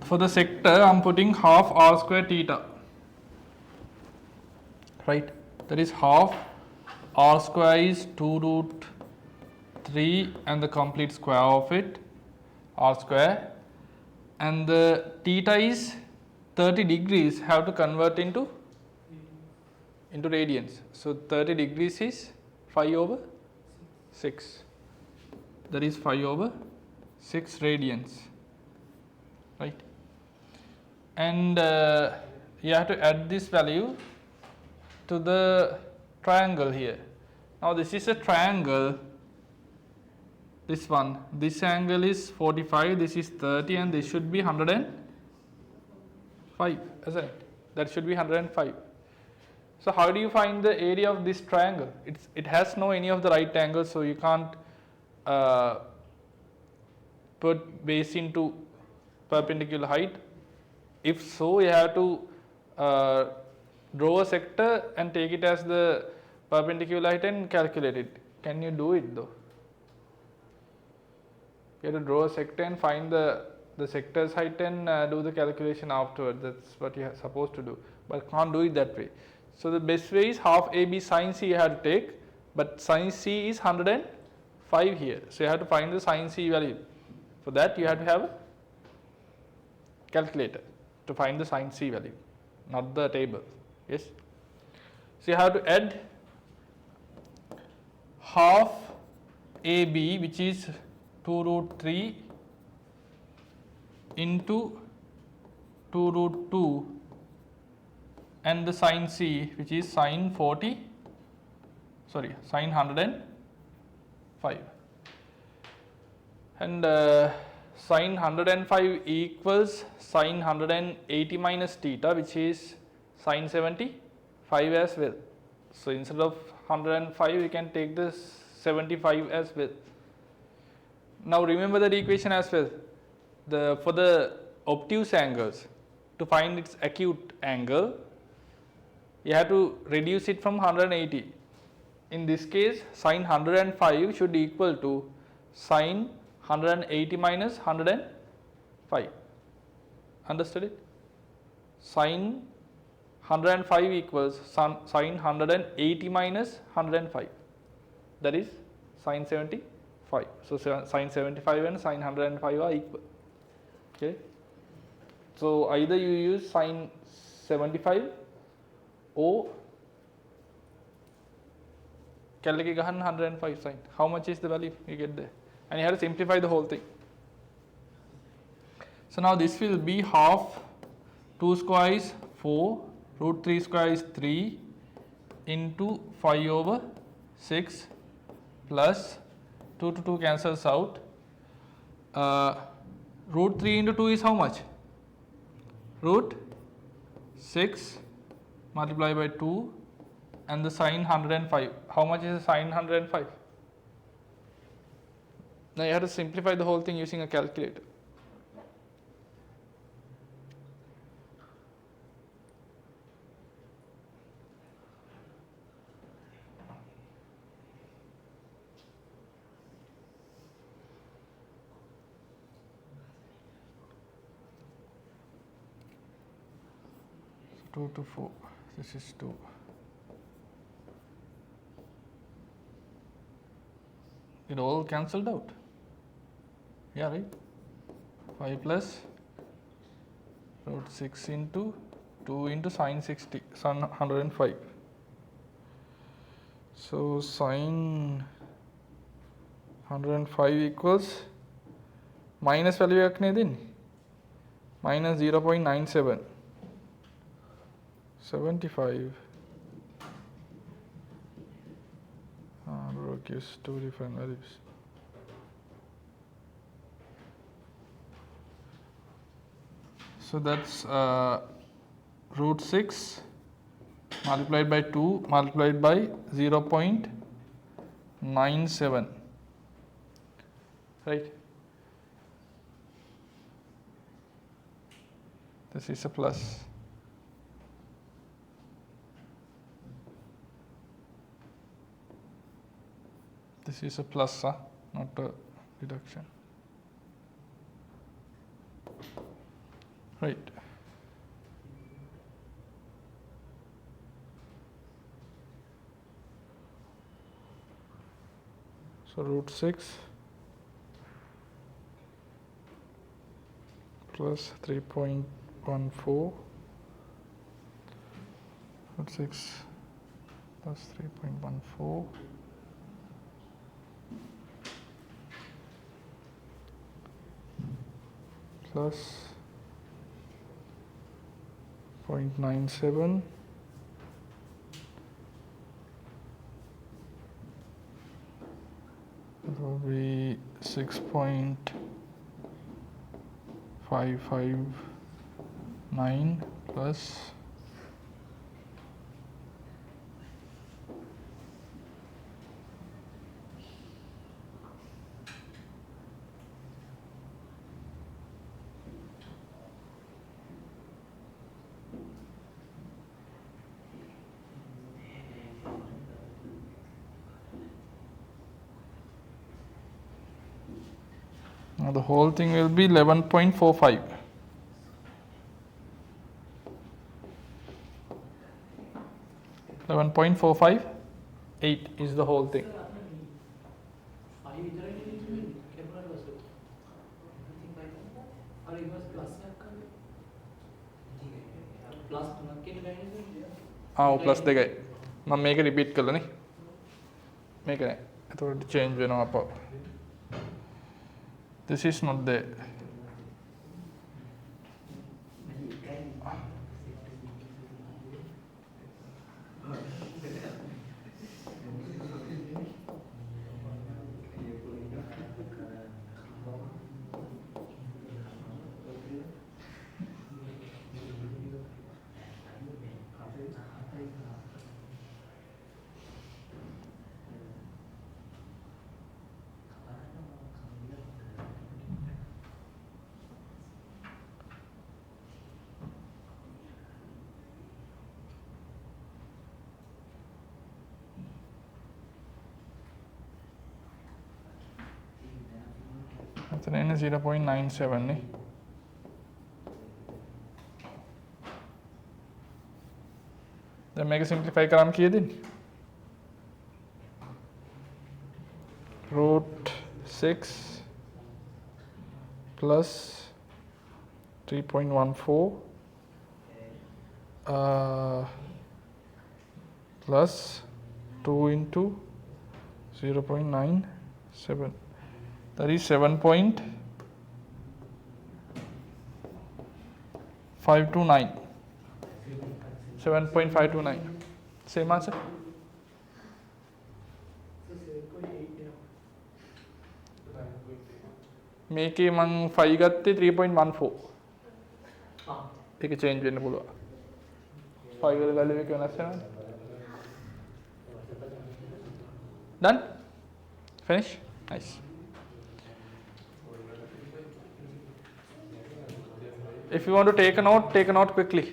for the sector, I'm putting half r square theta. Right, that is half r square is 2 root 3 and the complete square of it, r square, and the theta is 30 degrees, have to convert into radians. So 30 degrees is 5 over 6, that is 5 over 6 radians, right? And you have to add this value to the triangle here. Now this is a triangle, this one, this angle is 45, this is 30, and this should be 105, isn't it? That should be 105. So how do you find the area of this triangle? It has no any of the right angles, so you can't put base into perpendicular height. If so, you have to draw a sector and take it as the perpendicular height and calculate it. Can you do it though? You have to draw a sector and find the sector's height and do the calculation afterwards. That's what you are supposed to do, but can't do it that way. So the best way is half AB sin C you have to take, but sin C is 105 here. So you have to find the sin C value. For that you have to have a calculator to find the sin C value, not the table. Yes. So you have to add half AB, which is 2 root 3 into 2 root 2, and the sin C, which is sin 105, and sin 105 equals sin 180 minus theta, which is sin 75 as well. So instead of 105 we can take this 75 as well. Now remember that equation as well. For the obtuse angles, to find its acute angle, you have to reduce it from 180. In this case, sin 105 should equal to sin 180 minus 105. Understood it? Sin 105 equals sin 180 minus 105. That is sin 75. So sin 75 and sin 105 are equal. Okay. So either you use sin 75 or calculate 105 sin. How much is the value you get there? And you have to simplify the whole thing. So now this will be half 2 square is 4, root 3 square is 3 into 5 over 6 plus 2 to 2 cancels out. Root 3 into 2 is how much? Root 6 multiplied by 2, and the sin 105. How much is the sin 105? Now you have to simplify the whole thing using a calculator. 2 to 4. This is 2. It all cancelled out. Yeah, right? 5 plus root 6 into 2 into sine 60, sine 105. So sine 105 equals minus value එකක් නේද එන්නේ? minus 0.97. 75 gives two different values. So that's root 6 multiplied by 2 multiplied by 0.97, right? This is a plus. This is a plus, not a reduction. Right. So root 6 plus 3.14, root 6 plus 3.14 plus 0.97 it will be 6.559 plus 11.45. The whole thing will be 11.45. 11.458 is the whole thing. Plus දෙකයි මම මේක repeat කළානේ මේක නෑ එතකොට change වෙනවා අපෝ this is not there. එතන එන්නේ 0.97 නේ දැන් මේක සිම්ප්ලිෆයි කරාම කීයද එන්නේ root 6 plus 3.14 plus 2 into 0.97. That is 7.529. 7.529. Same answer. මේකේ මං 5 ගත්තේ 3.14. ඒක change වෙන්න පුළුවන්. 5 වල value එක වෙනස් වෙනවා. Done? Finish? Nice. If you want to take a note quickly.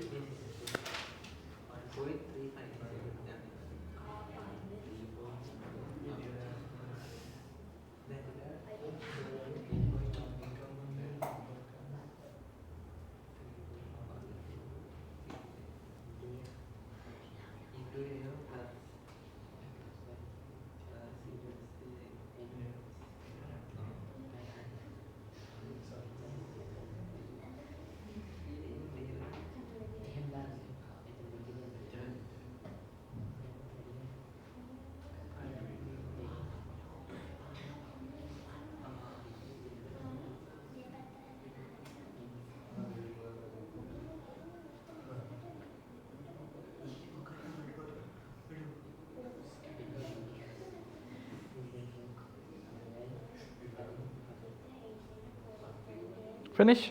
Finish?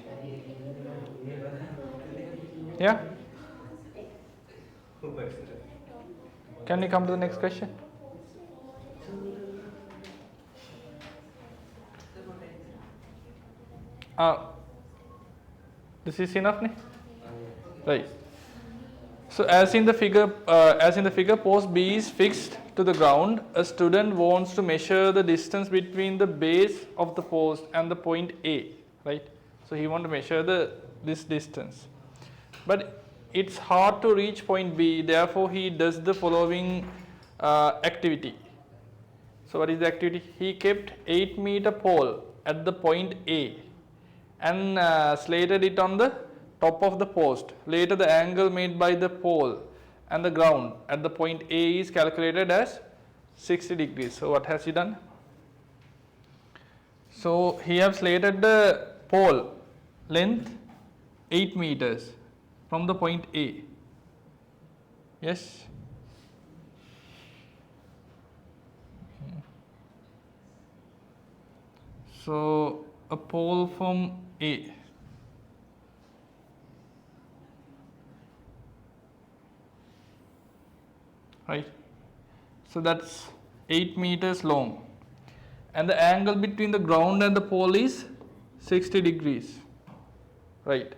Yeah? Can we come to the next question? This is enough, ne? Right. So as in the figure, post B is fixed to the ground. A student wants to measure the distance between the base of the post and the point A, right? So he wants to measure this distance, but it's hard to reach point B. Therefore, he does the following activity. So what is the activity? He kept 8-meter pole at the point A and slated it on the top of the post. Later, the angle made by the pole and the ground at the point A is calculated as 60 degrees. So what has he done? So he has slated the pole length 8 meters from the point A. Yes? So a pole from A. Right? So that's 8 meters long. And the angle between the ground and the pole is 60 degrees. Right?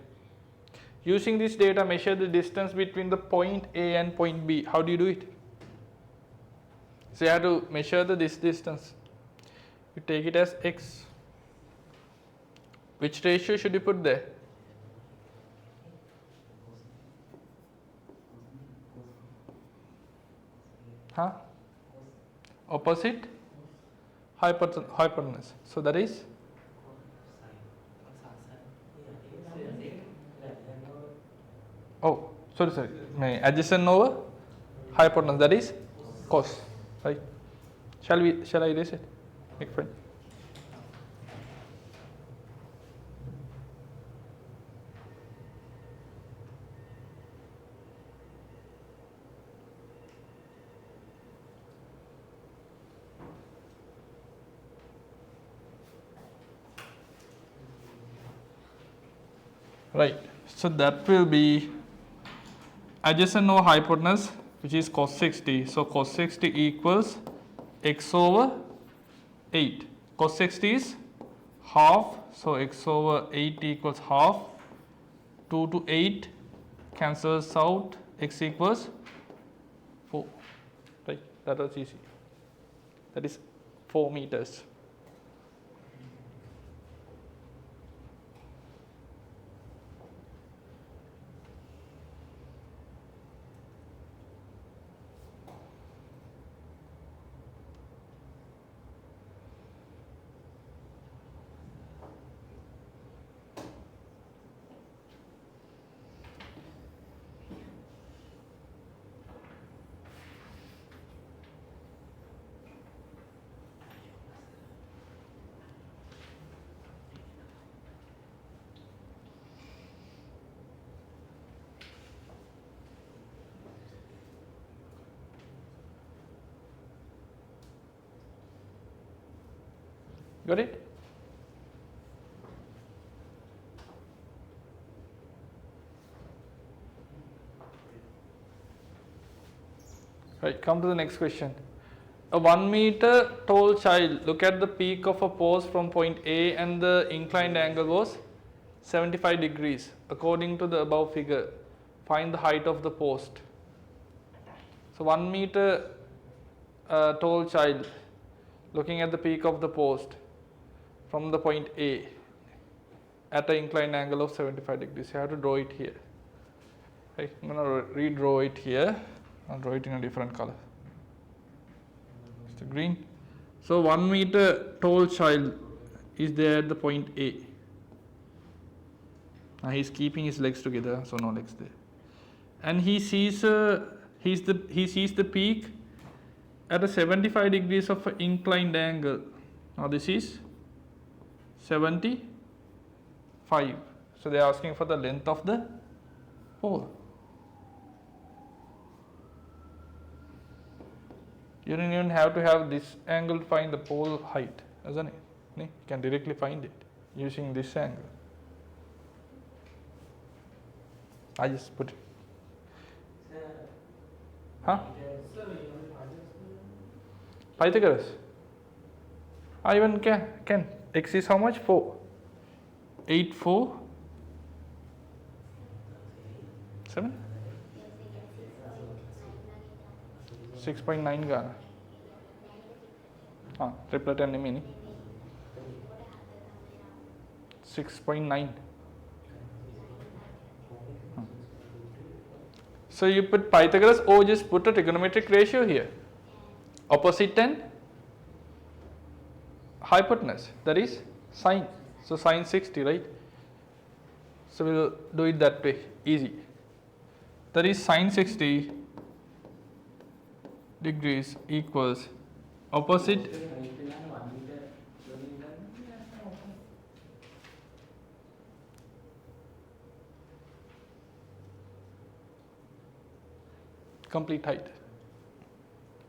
Using this data, measure the distance between the point A and point B. How do you do it? So you have to measure this distance. You take it as x. Which ratio should you put there? Huh? Opposite hypotenuse. So that is? Oh, sorry. Adjacent over hypotenuse. That is cos. Right? Shall I erase it? Make friend. Right. So that will be adjacent over hypotenuse, which is cos 60. So cos 60 equals x over 8. Cos 60 is half. So x over 8 equals half. 2 to 8 cancels out. X equals 4. Right. That was easy. That is 4 meters. Got it? Right, come to the next question. A 1 meter tall child look at the peak of a post from point A and the inclined angle was 75 degrees. According to the above figure, find the height of the post. So 1 meter tall child looking at the peak of the post from the point A at an inclined angle of 75 degrees. You have to draw it here. Right, I'm going to redraw it here. I'll draw it in a different color. It's the green. So 1 meter tall child is there at the point A. Now he's keeping his legs together, so no legs there. And he sees the peak at a 75 degrees of an inclined angle. Now this is 75. So they are asking for the length of the pole. You don't even have to have this angle to find the pole height, isn't it? You can directly find it using this angle. I just put it. Huh? Pythagoras. I even can. X is how much? 4. 8, 4, 7? 6.9 ගන්න. triplet and mini. 6.9. So you put Pythagoras or just put a trigonometric ratio here. Opposite and hypotenuse, that is sine. So sine 60, right? So we'll do it that way, easy. That is sine 60 degrees equals opposite complete height.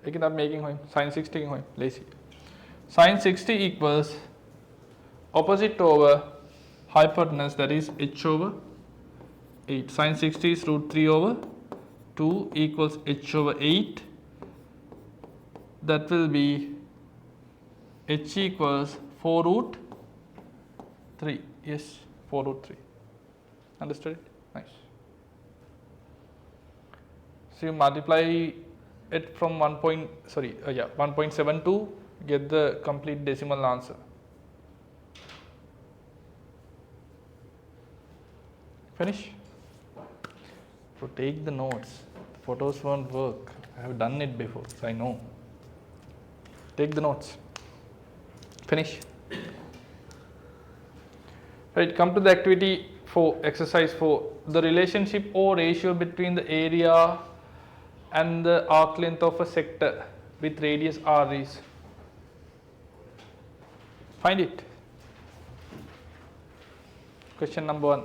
I can making home sine 60 home lazy. Sine 60 equals opposite over hypotenuse, that is h over 8. Sine 60 is root 3 over 2 equals h over 8. That will be h equals 4 root 3. Yes, 4 root 3. Understood it? Nice. So you multiply it from 1.72, get the complete decimal answer. Finish? So take the notes. The photos won't work. I have done it before, so I know. Take the notes. Finish. Right, come to the activity 4, exercise 4. The relationship or ratio between the area and the arc length of a sector with radius r is. Find it. Question number 1.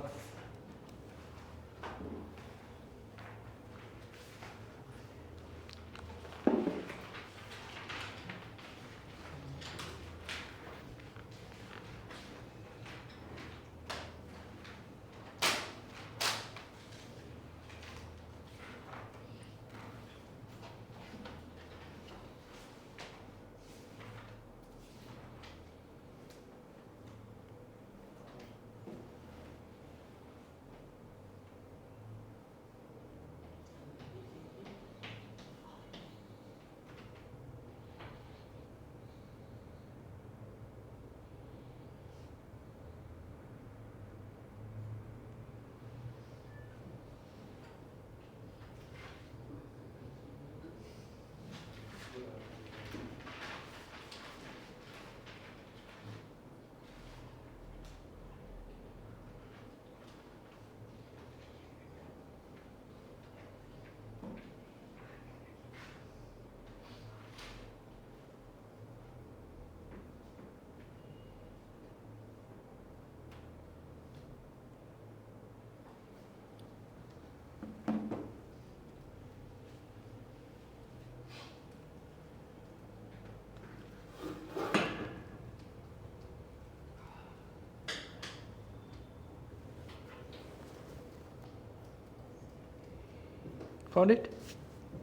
Found it?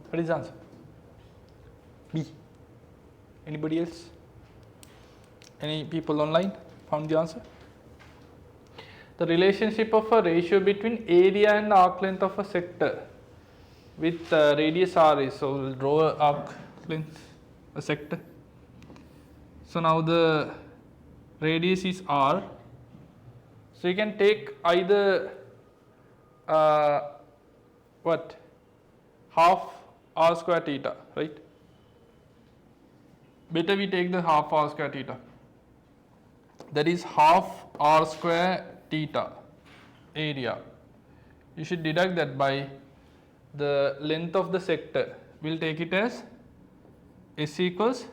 What is the answer? B. Anybody else? Any people online found the answer? The relationship of a ratio between area and arc length of a sector with radius r is. So we'll draw an arc length, a sector. So now the radius is r. So you can take either what? Half r square theta, right? Better we take the half r square theta. That is half r square theta area. You should deduct that by the length of the sector. We'll take it as S equals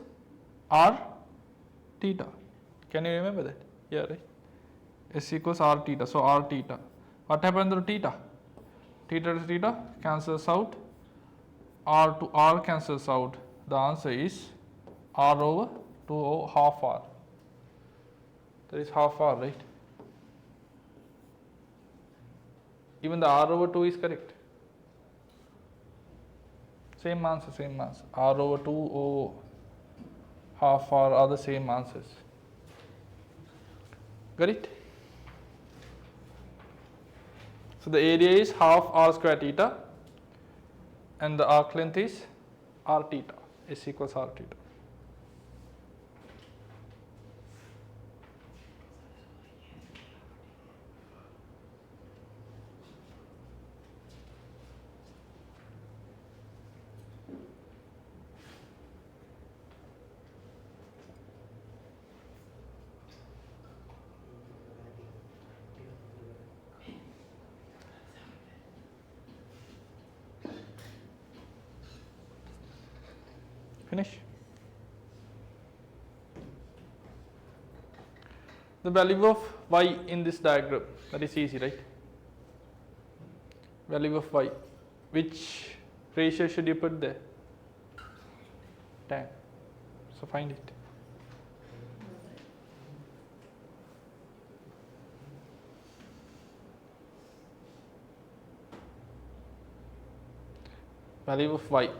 r theta. Can you remember that? Yeah, right? S equals r theta. So r theta. What happened to theta? Theta to theta cancels out. R to R cancels out. The answer is R over 2 over half R. That is half R, right? even the r over 2 is correct. Same answer, same answer. R over 2 or half r are the same answers. Got it? So the area is half r square theta and the arc length is r theta. S equals r theta. Finish. The value of y in this diagram, that is easy, right? Value of y, which ratio should you put there? Tan. So find it. Value of y.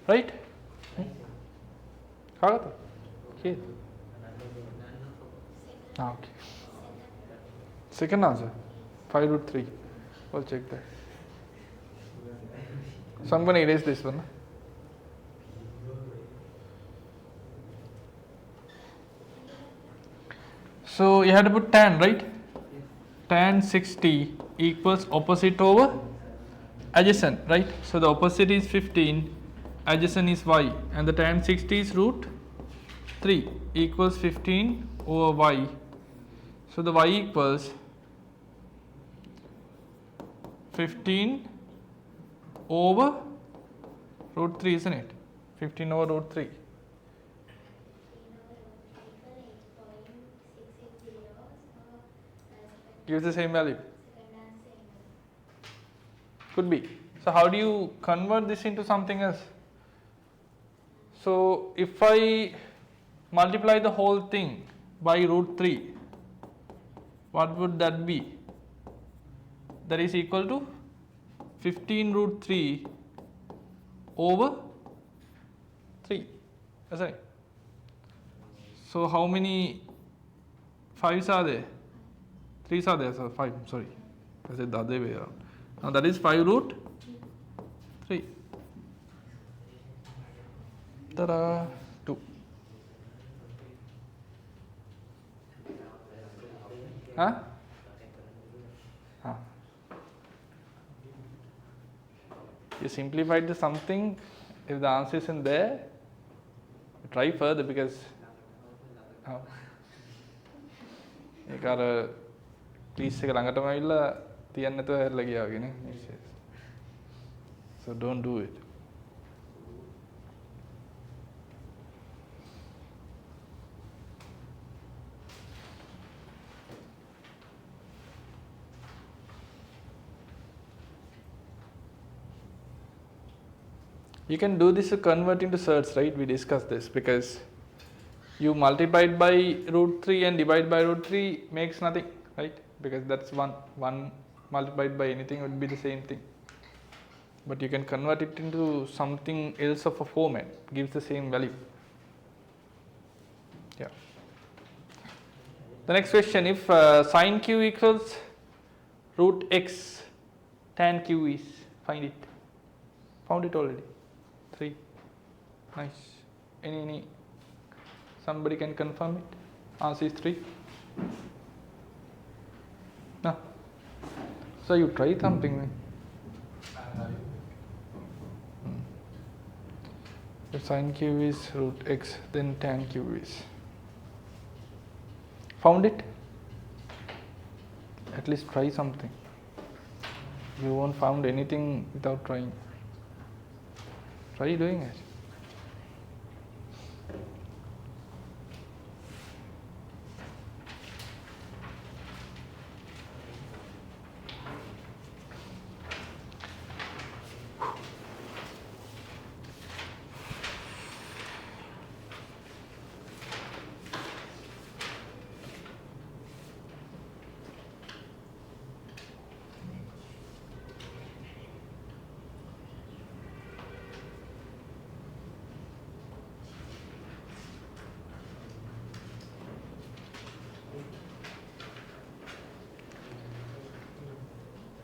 Right? Kagata? Here. Okay. Second answer, 5 root 3. We'll check that. So I'm going to erase this one. So you have to put tan, right? Tan 60 equals opposite over adjacent, right? So the opposite is 15, adjacent is y, and the tan 60 is root 3 equals 15 over y. So the y equals 15 over root 3, isn't it? 15 over root 3. Gives the same value. Could be. So how do you convert this into something else? So if I multiply the whole thing by root 3, what would that be? That is equal to 15 root 3 over 3, isn't it? So how many 5s are there? 3s are there, so 5, sorry. I said the other way around. Now that is 5 root 3. Ta-da! 2. Huh? Huh. You simplified the something. If the answer isn't there, try further because ඒක අර please එක ළඟටම ඇවිල්ලා තියන්න නැතුව හැරලා ගියා වගේ නේ. So don't do it. You can do this to convert into surds, right? We discussed this because you multiply it by root 3 and divide by root 3 makes nothing, right? Because that's 1. 1 multiplied by anything would be the same thing. but you can convert it into something else of a format, gives the same value. Yeah. The next question, if sine q equals root x, tan q is, find it. Found it already. 3. Nice. Any somebody can confirm it? Answer is 3. No. So you try something then. If sine q is root x, then tan q is. Found it? At least try something. You won't found anything without trying. Try doing it.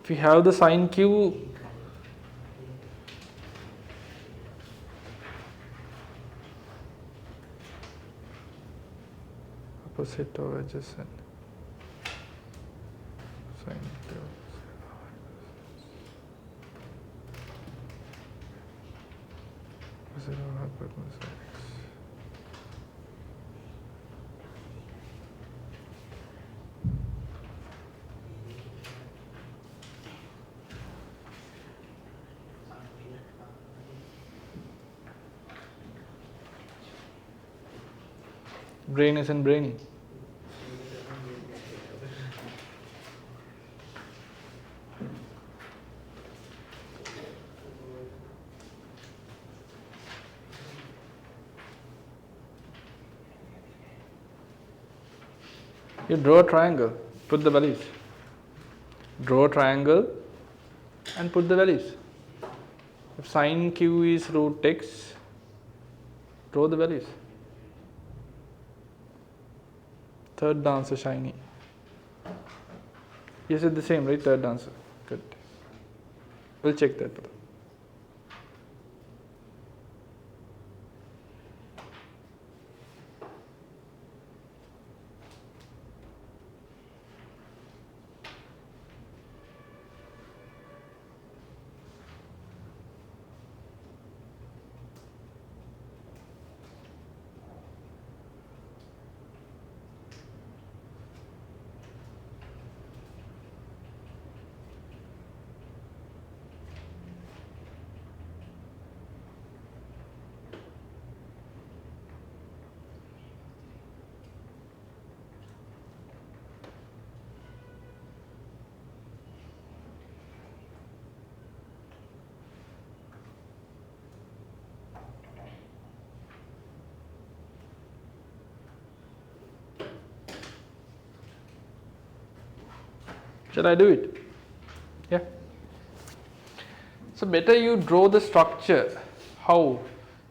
If you have the sine q, opposite or adjacent, sine q, opposite or hypotenuse x. Brain isn't brainy. You draw a triangle, put the values. Draw a triangle and put the values. If sine q is root x, draw the values. Third answer shiny. You said the same, right? Third answer. Good. We'll check that. Shall I do it? Yeah. So better you draw the structure. How?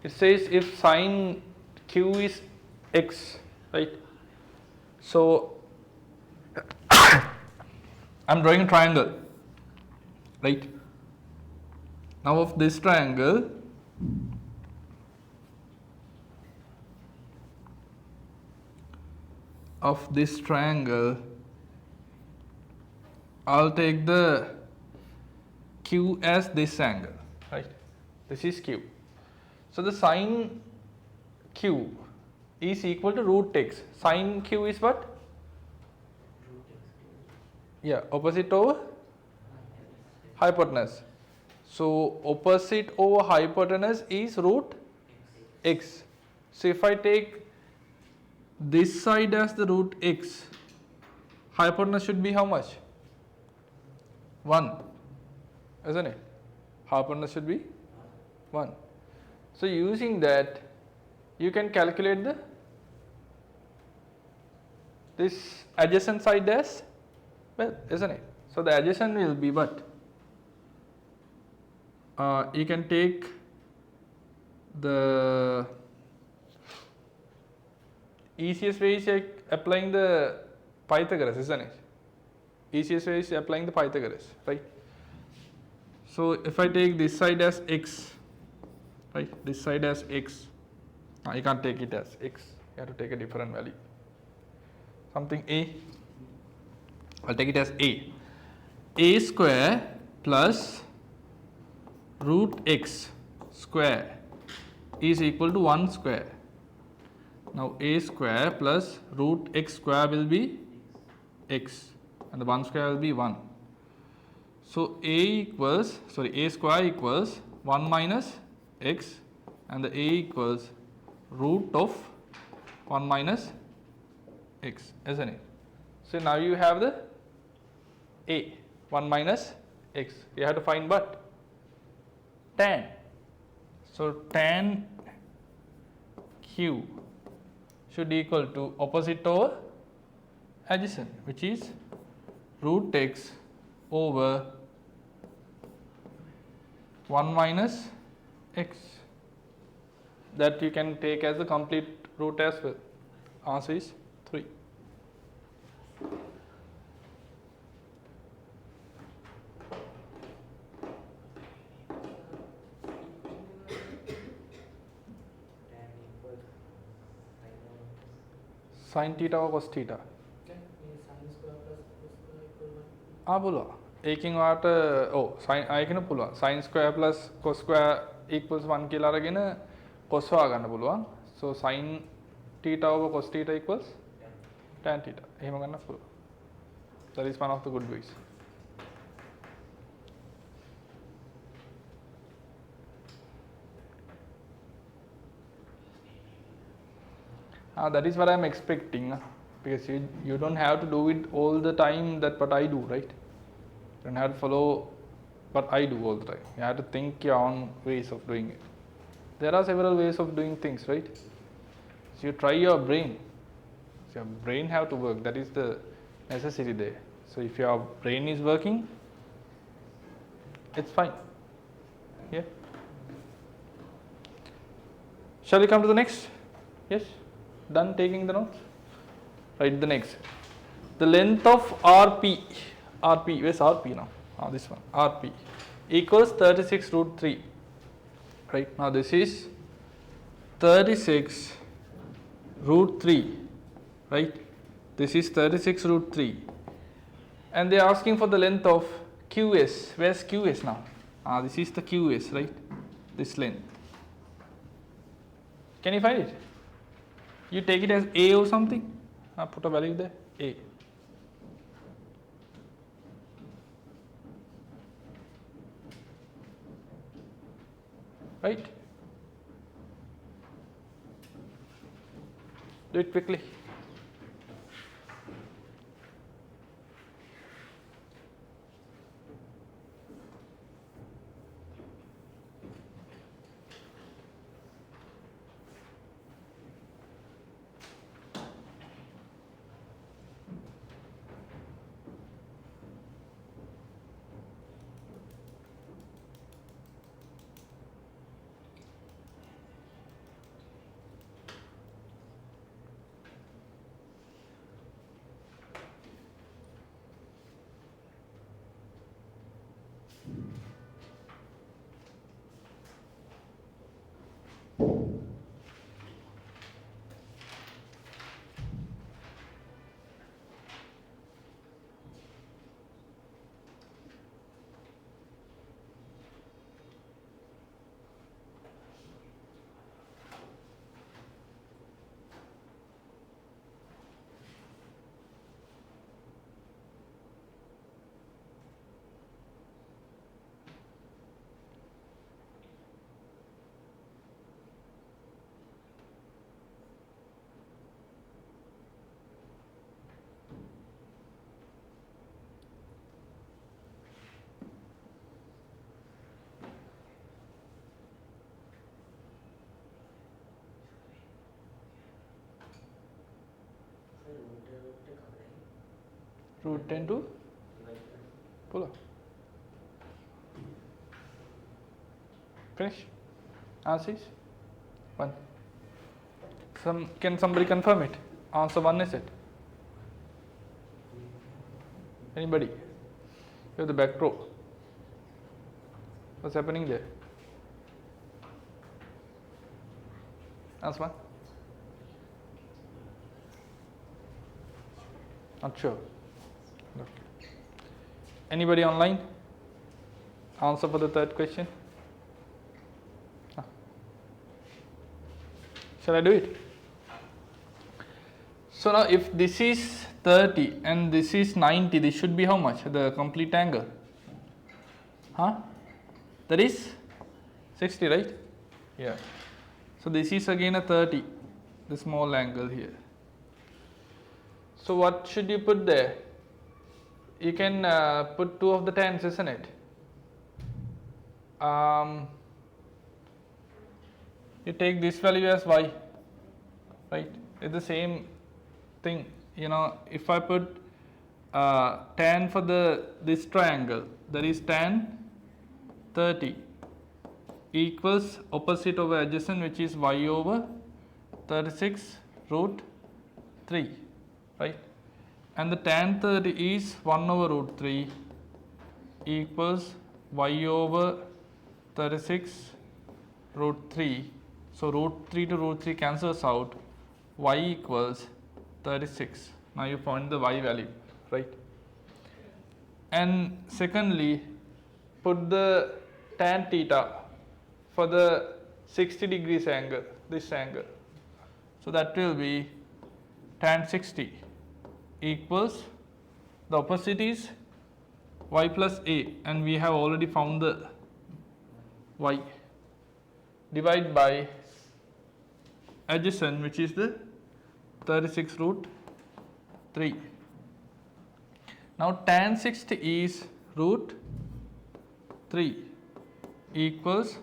It says if sine q is x, right? So I'm drawing a triangle, right? Now of this triangle, I'll take the q as this angle, right? This is q. So the sine q is equal to root x. Sine q is what? Yeah, opposite over hypotenuse. So opposite over hypotenuse is root x. So if I take this side as the root x, hypotenuse should be how much? 1, isn't it? Hypotenuse should be 1. So using that, you can calculate this adjacent side as well, isn't it? So the adjacent will be what? you can take the easiest way is like applying the Pythagoras, isn't it? Easiest way is applying the Pythagoras, right? So if I take this side as x, right, this side as x, you can't take it as x, you have to take a different value, something a, I'll take it as a square plus root x square is equal to 1 square. Now a square plus root x square will be x and the 1 square will be 1. So a square equals 1 minus x and the a equals root of 1 minus x, isn't it? So now you have the a 1 minus x. You have to find what? Tan. So tan q should equal to opposite over adjacent, which is root x over 1 minus x. That you can take as the complete root as well. Answer is 3. Sin theta or cos theta? පුළුවන්. ඒකෙන් වාට sin ආයකන පුළුවන්. sin square plus cos square equals 1 කියලා අරගෙන cos හොයාගන්න පුළුවන්. So sin theta over cos theta equals tan theta. එහෙම ගන්න පුළුවන්. That is one of the good ways. That is what I am expecting, because you don't have to do it all the time that what I do, right? You don't have to follow what I do all the time. You have to think your own ways of doing it. There are several ways of doing things, right? So you try your brain. So your brain have to work. That is the necessity there. So if your brain is working, it's fine. Yeah. Shall we come to the next? Yes. Done taking the notes? Write the next. The length of RP, where's RP now? This one, RP equals 36 root 3. Right, now this is 36 root 3, right? This is 36 root 3. And they are asking for the length of QS. Where's QS now? This is the QS, right? This length. Can you find it? You take it as A or something. Put a value there, A. Right? Do it quickly. Root 10 to pull up. Finish? Answer is 1. Can somebody confirm it? Answer 1 is it? Anybody? You have the back row. What's happening there? Answer 1. Not sure. Okay. Anybody online? Answer for the third question? Shall I do it? So now if this is 30 and this is 90, this should be how much? The complete angle? Huh? That is 60, right? Yeah. So this is again a 30, the small angle here. So what should you put there? You can put 2 of the tens, isn't it? You take this value as y, right? It's the same thing. You know, if I put tan for this triangle, that is tan 30 equals opposite over adjacent, which is y over 36 root 3, right? And the tan 30 is 1 over root 3 equals y over 36 root 3. So root 3 to root 3 cancels out, y equals 36. Now you find the y value, right? And secondly, put the tan theta for the 60 degrees angle, this angle. So that will be tan 60 equals, the opposite is y plus a, and we have already found the y, divide by adjacent, which is the 36 root 3. Now tan 60 is root 3 equals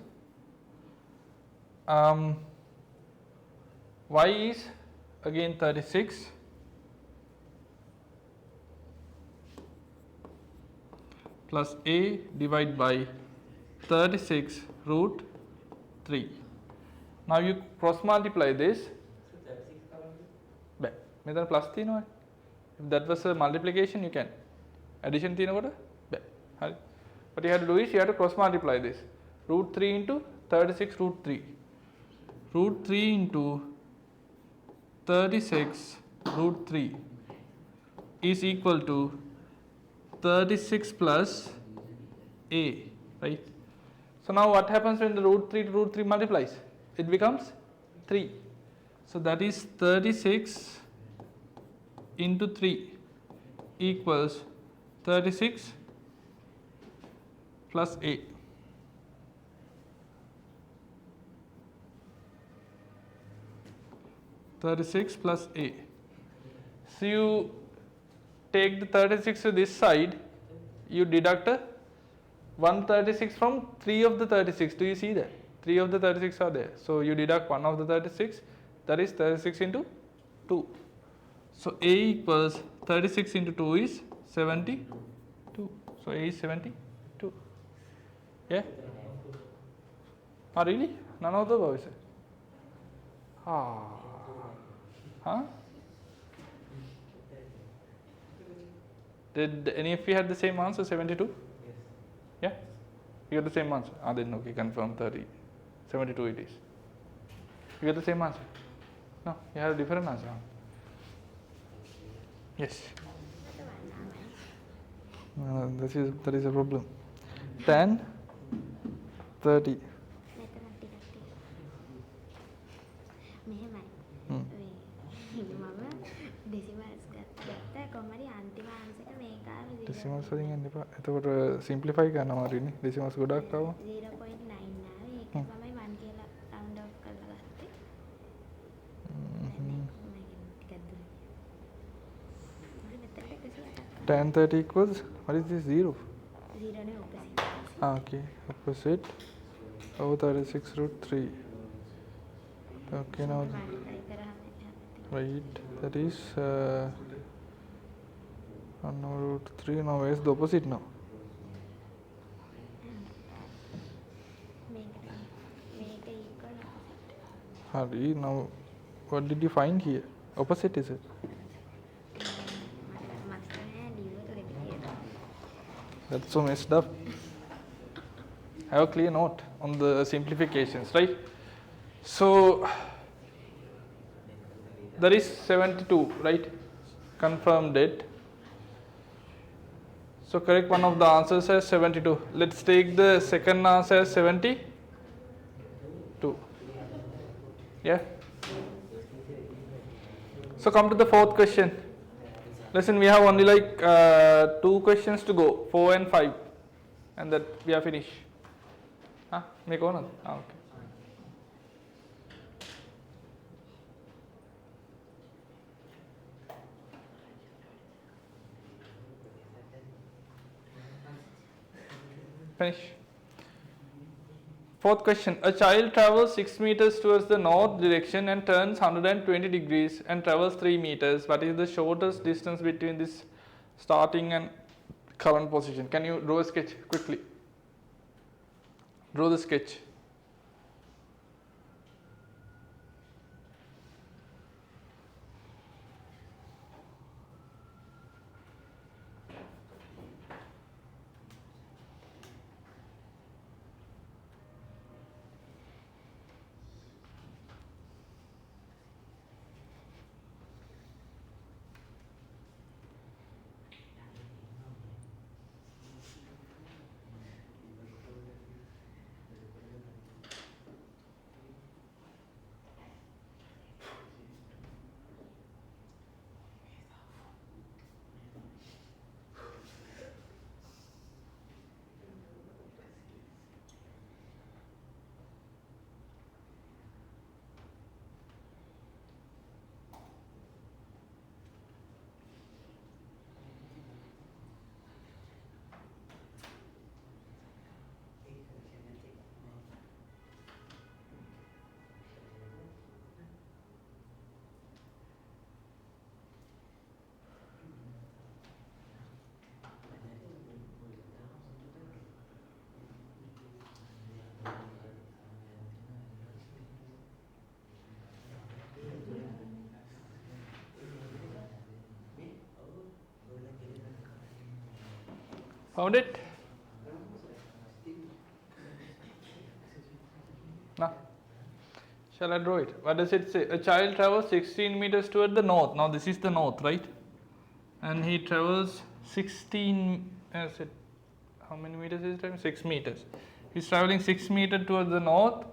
y is again 36 plus a divided by 36 root 3. Now you cross multiply this. Medan plus තියෙනවා. If that was a multiplication, you can. Addition තියෙනකොට බෑ. හරි. What you have to do is you have to cross multiply this. Root 3 into 36 root 3. Root 3 into 36 root 3 is equal to 36 plus a, right? So now what happens when the root 3 to root 3 multiplies? It becomes 3. So that is 36 into 3 equals 36 plus a. (36 plus a). So you take the 36 to this side, you deduct a 136 from 3 of the 36. Do you see that? 3 of the 36 are there. So you deduct 1 of the 36, that is 36 into 2. So a equals 36 into 2 is 72. So a is 72. Yeah? Oh, really? None of the boys. Huh? Did any of you had the same answer, 72? Yes. Yeah? You got the same answer? Then okay, confirm 30. 72 it is. You got the same answer? No, you had a different answer. Yes. That is a problem. Tan 30. Decimals වලින් යන්න එපා. එතකොට simplify කරන්න අමාරුයිනේ. Decimals ගොඩක් ආවා. 0.9 ආවේ. ඒක තමයි 1 කියලා round off කරලා ගත්තේ. Tan 30 equals, what is this, 0? 0 නේ opposite. Okay, opposite over 36 root 3. Okay, now right, that is 1 over root 3. Now where is the opposite now? Hari, now what did you find here? Opposite is it? That's so messed up. Have a clear note on the simplifications, right? So there is 72, right? Confirmed it. So correct one of the answers as 72. Let's take the second answer as 72. Yeah. So come to the fourth question. Listen, we have only like 2 questions to go, 4 and 5, and that we are finished. Huh? Make one. Okay. Finish. Fourth question. A child travels 6 meters towards the north direction and turns 120 degrees and travels 3 meters. What is the shortest distance between this starting and current position? Can you draw a sketch quickly? Draw the sketch. Found it? No. Shall I draw it? What does it say? A child travels 16 meters toward the north. Now this is the north, right? And he travels 16. How many meters is he traveling? 6 meters. He's traveling 6 meters towards the north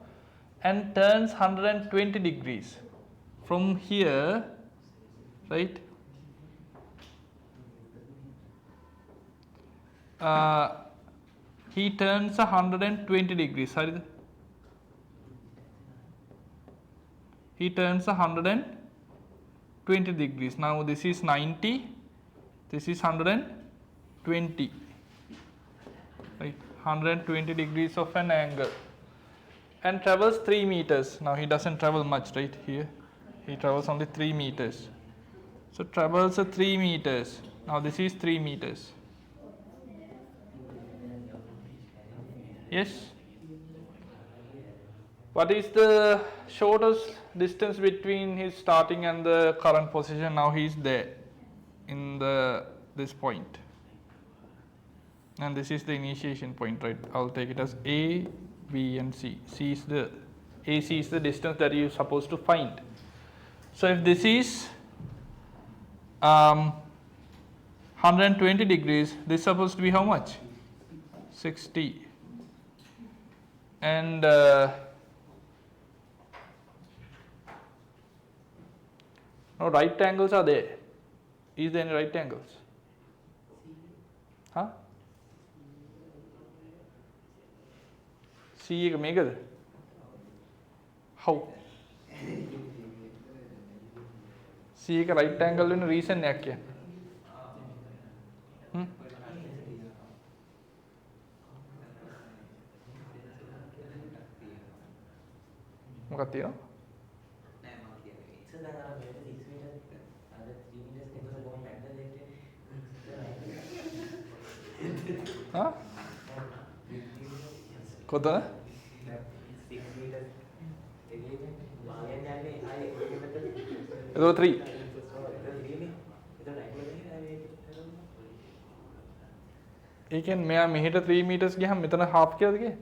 and turns 120 degrees. From here, right? He turns 120 degrees. Sorry. He turns 120 degrees. Now this is 90. This is 120. Right? 120 degrees of an angle. And travels 3 meters. Now he doesn't travel much, right? Here. He travels only 3 meters. So travels 3 meters. Now this is 3 meters. Yes? What is the shortest distance between his starting and the current position? Now he is there in this point. And this is the initiation point, right? I'll take it as A, B and C. AC is the distance that you're supposed to find. So if this is 120 degrees, this is supposed to be how much? 60. And no right angles are there. Is there any right angles? Huh? C එක මේකද? How? C එක right angle වෙන reason එකක් කියන්නේ. මොකක්ද තියෙනවා? හා? කොතන? එතකොට 3. ඒ කියන්නේ මෙයා මෙහෙට 3 meters ගියහම මෙතන half කියලාද කියේ?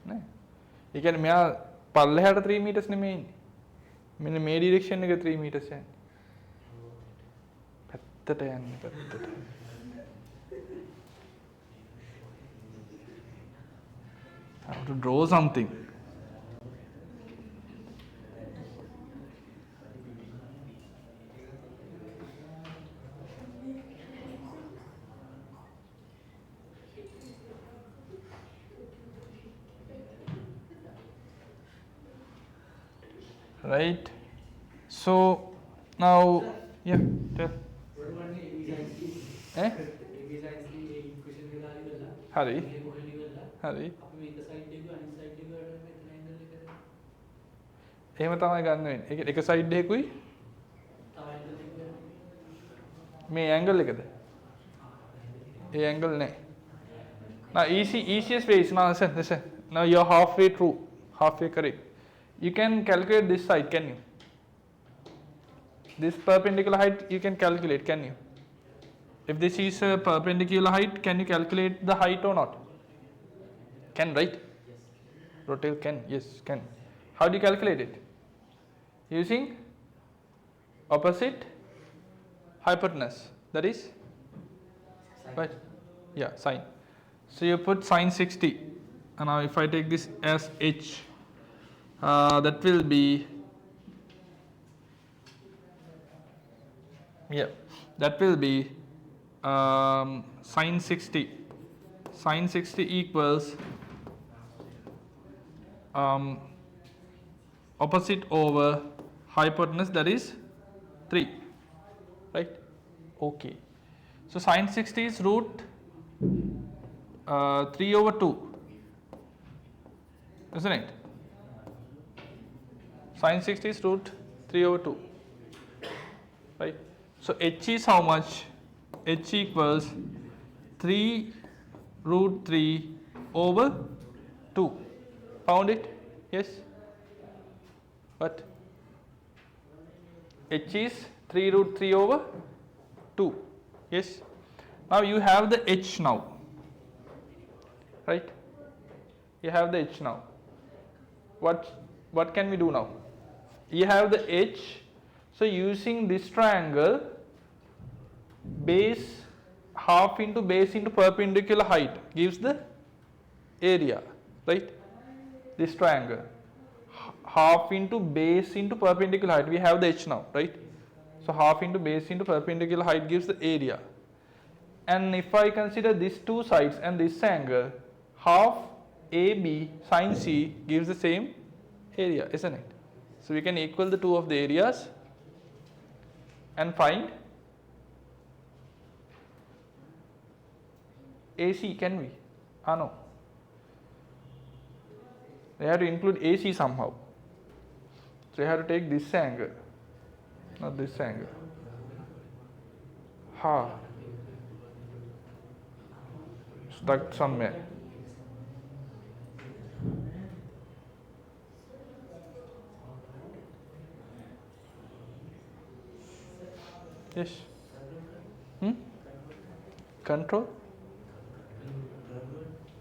නෑ. ඒ කියන්නේ මෙයා පල්ලෙහාට 3 meters නෙමෙයි ඉන්නේ. මෙන්න මේ direction එක 3 meters යන්නේ. පැත්තට යන්නේ පැත්තට. How to draw something. Right. So now, yeah, tell. Eh? Hari. Hari. එහෙම තමයි ගන්න වෙන්නේ. ඒක එක සයිඩ් එකකුයි මේ ඇන්ගල් එකද? ඒ ඇන්ගල් නෑ. Now easiest way is now listen. Now you're halfway through, halfway correct. You can calculate this side, can you? This perpendicular height you can calculate, can you? If this is a perpendicular height, can you calculate the height or not? Can, right? Yes. Rotate can, yes, can. How do you calculate it? Using opposite hypotenuse, that is? Right? Yeah, sine. So you put sine 60, and now if I take this as h, that will be, yeah, that will be sine 60. Sine 60 equals opposite over hypotenuse, that is 3, right? Okay. So sine 60 is root 3 over 2, isn't it? Sine 60 is root 3 over 2, right? So h is how much? H equals 3 root 3 over 2. Found it? Yes? What? H is 3 root 3 over 2. Yes? Now you have the h now, right? You have the h now. What can we do now? You have the h, so using this triangle, base half into base into perpendicular height gives the area, right? This triangle, half into base into perpendicular height, we have the h now, right? So half into base into perpendicular height gives the area. And if I consider these two sides and this angle, half AB sin C gives the same area, isn't it? So we can equal the two of the areas and find AC, can we? No. We have to include AC somehow. So you have to take this angle, not this angle. Stuck somewhere. Yes. Control.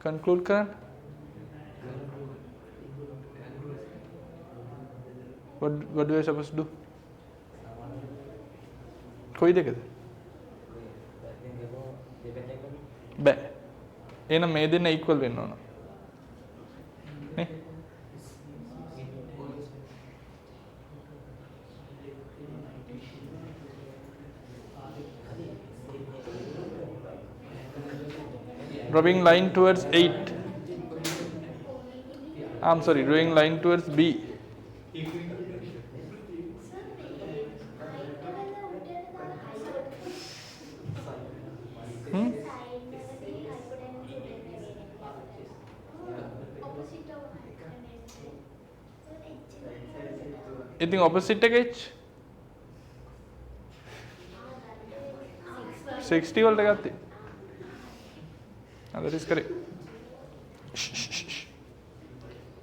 Conclude current. What do I supposed to do? කොයි දෙකද? බෑ. එහෙනම් මේ දෙන්න equal වෙන්න ඕන. නේ? Drawing line towards 8. I'm sorry, drawing line towards B. ඉතින් opposite එක h 60 වලට ගත්තේ. That is correct.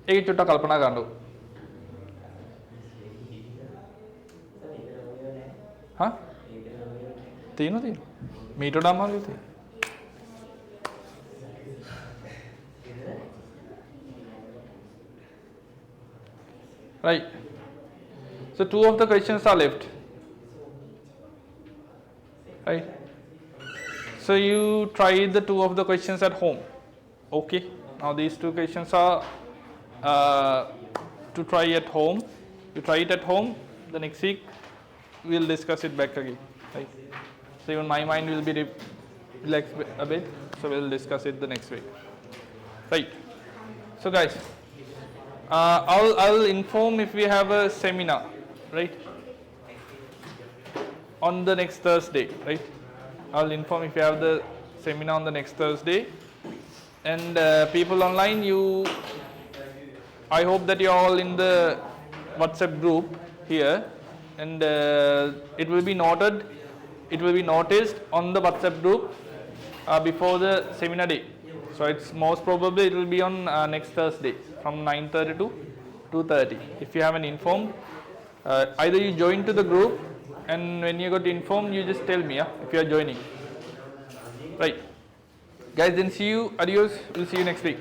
ඒක චුට්ටක් කල්පනා කරන්න. හා තියෙනවා මීට වඩා අමාරුයි තියෙන්නේ. Right. So 2 of the questions are left. Right. So you try the 2 of the questions at home. Okay. Now these 2 questions are to try at home. You try it at home. The next week we'll discuss it back again. Right. So even my mind will be relaxed a bit. So we'll discuss it the next week. Right. So guys, I'll inform if we have a seminar, right, on the next Thursday, right. I'll inform if you have the seminar on the next Thursday. And people online, I hope that you're all in the WhatsApp group here, and it will be noted, it will be noticed on the WhatsApp group before the seminar day. So it's most probably it will be on next Thursday from 9:30 to 2:30. If you haven't informed, either you join to the group, and when you got informed, you just tell me if you are joining. Right, guys. Then see you. Adios. We'll see you next week.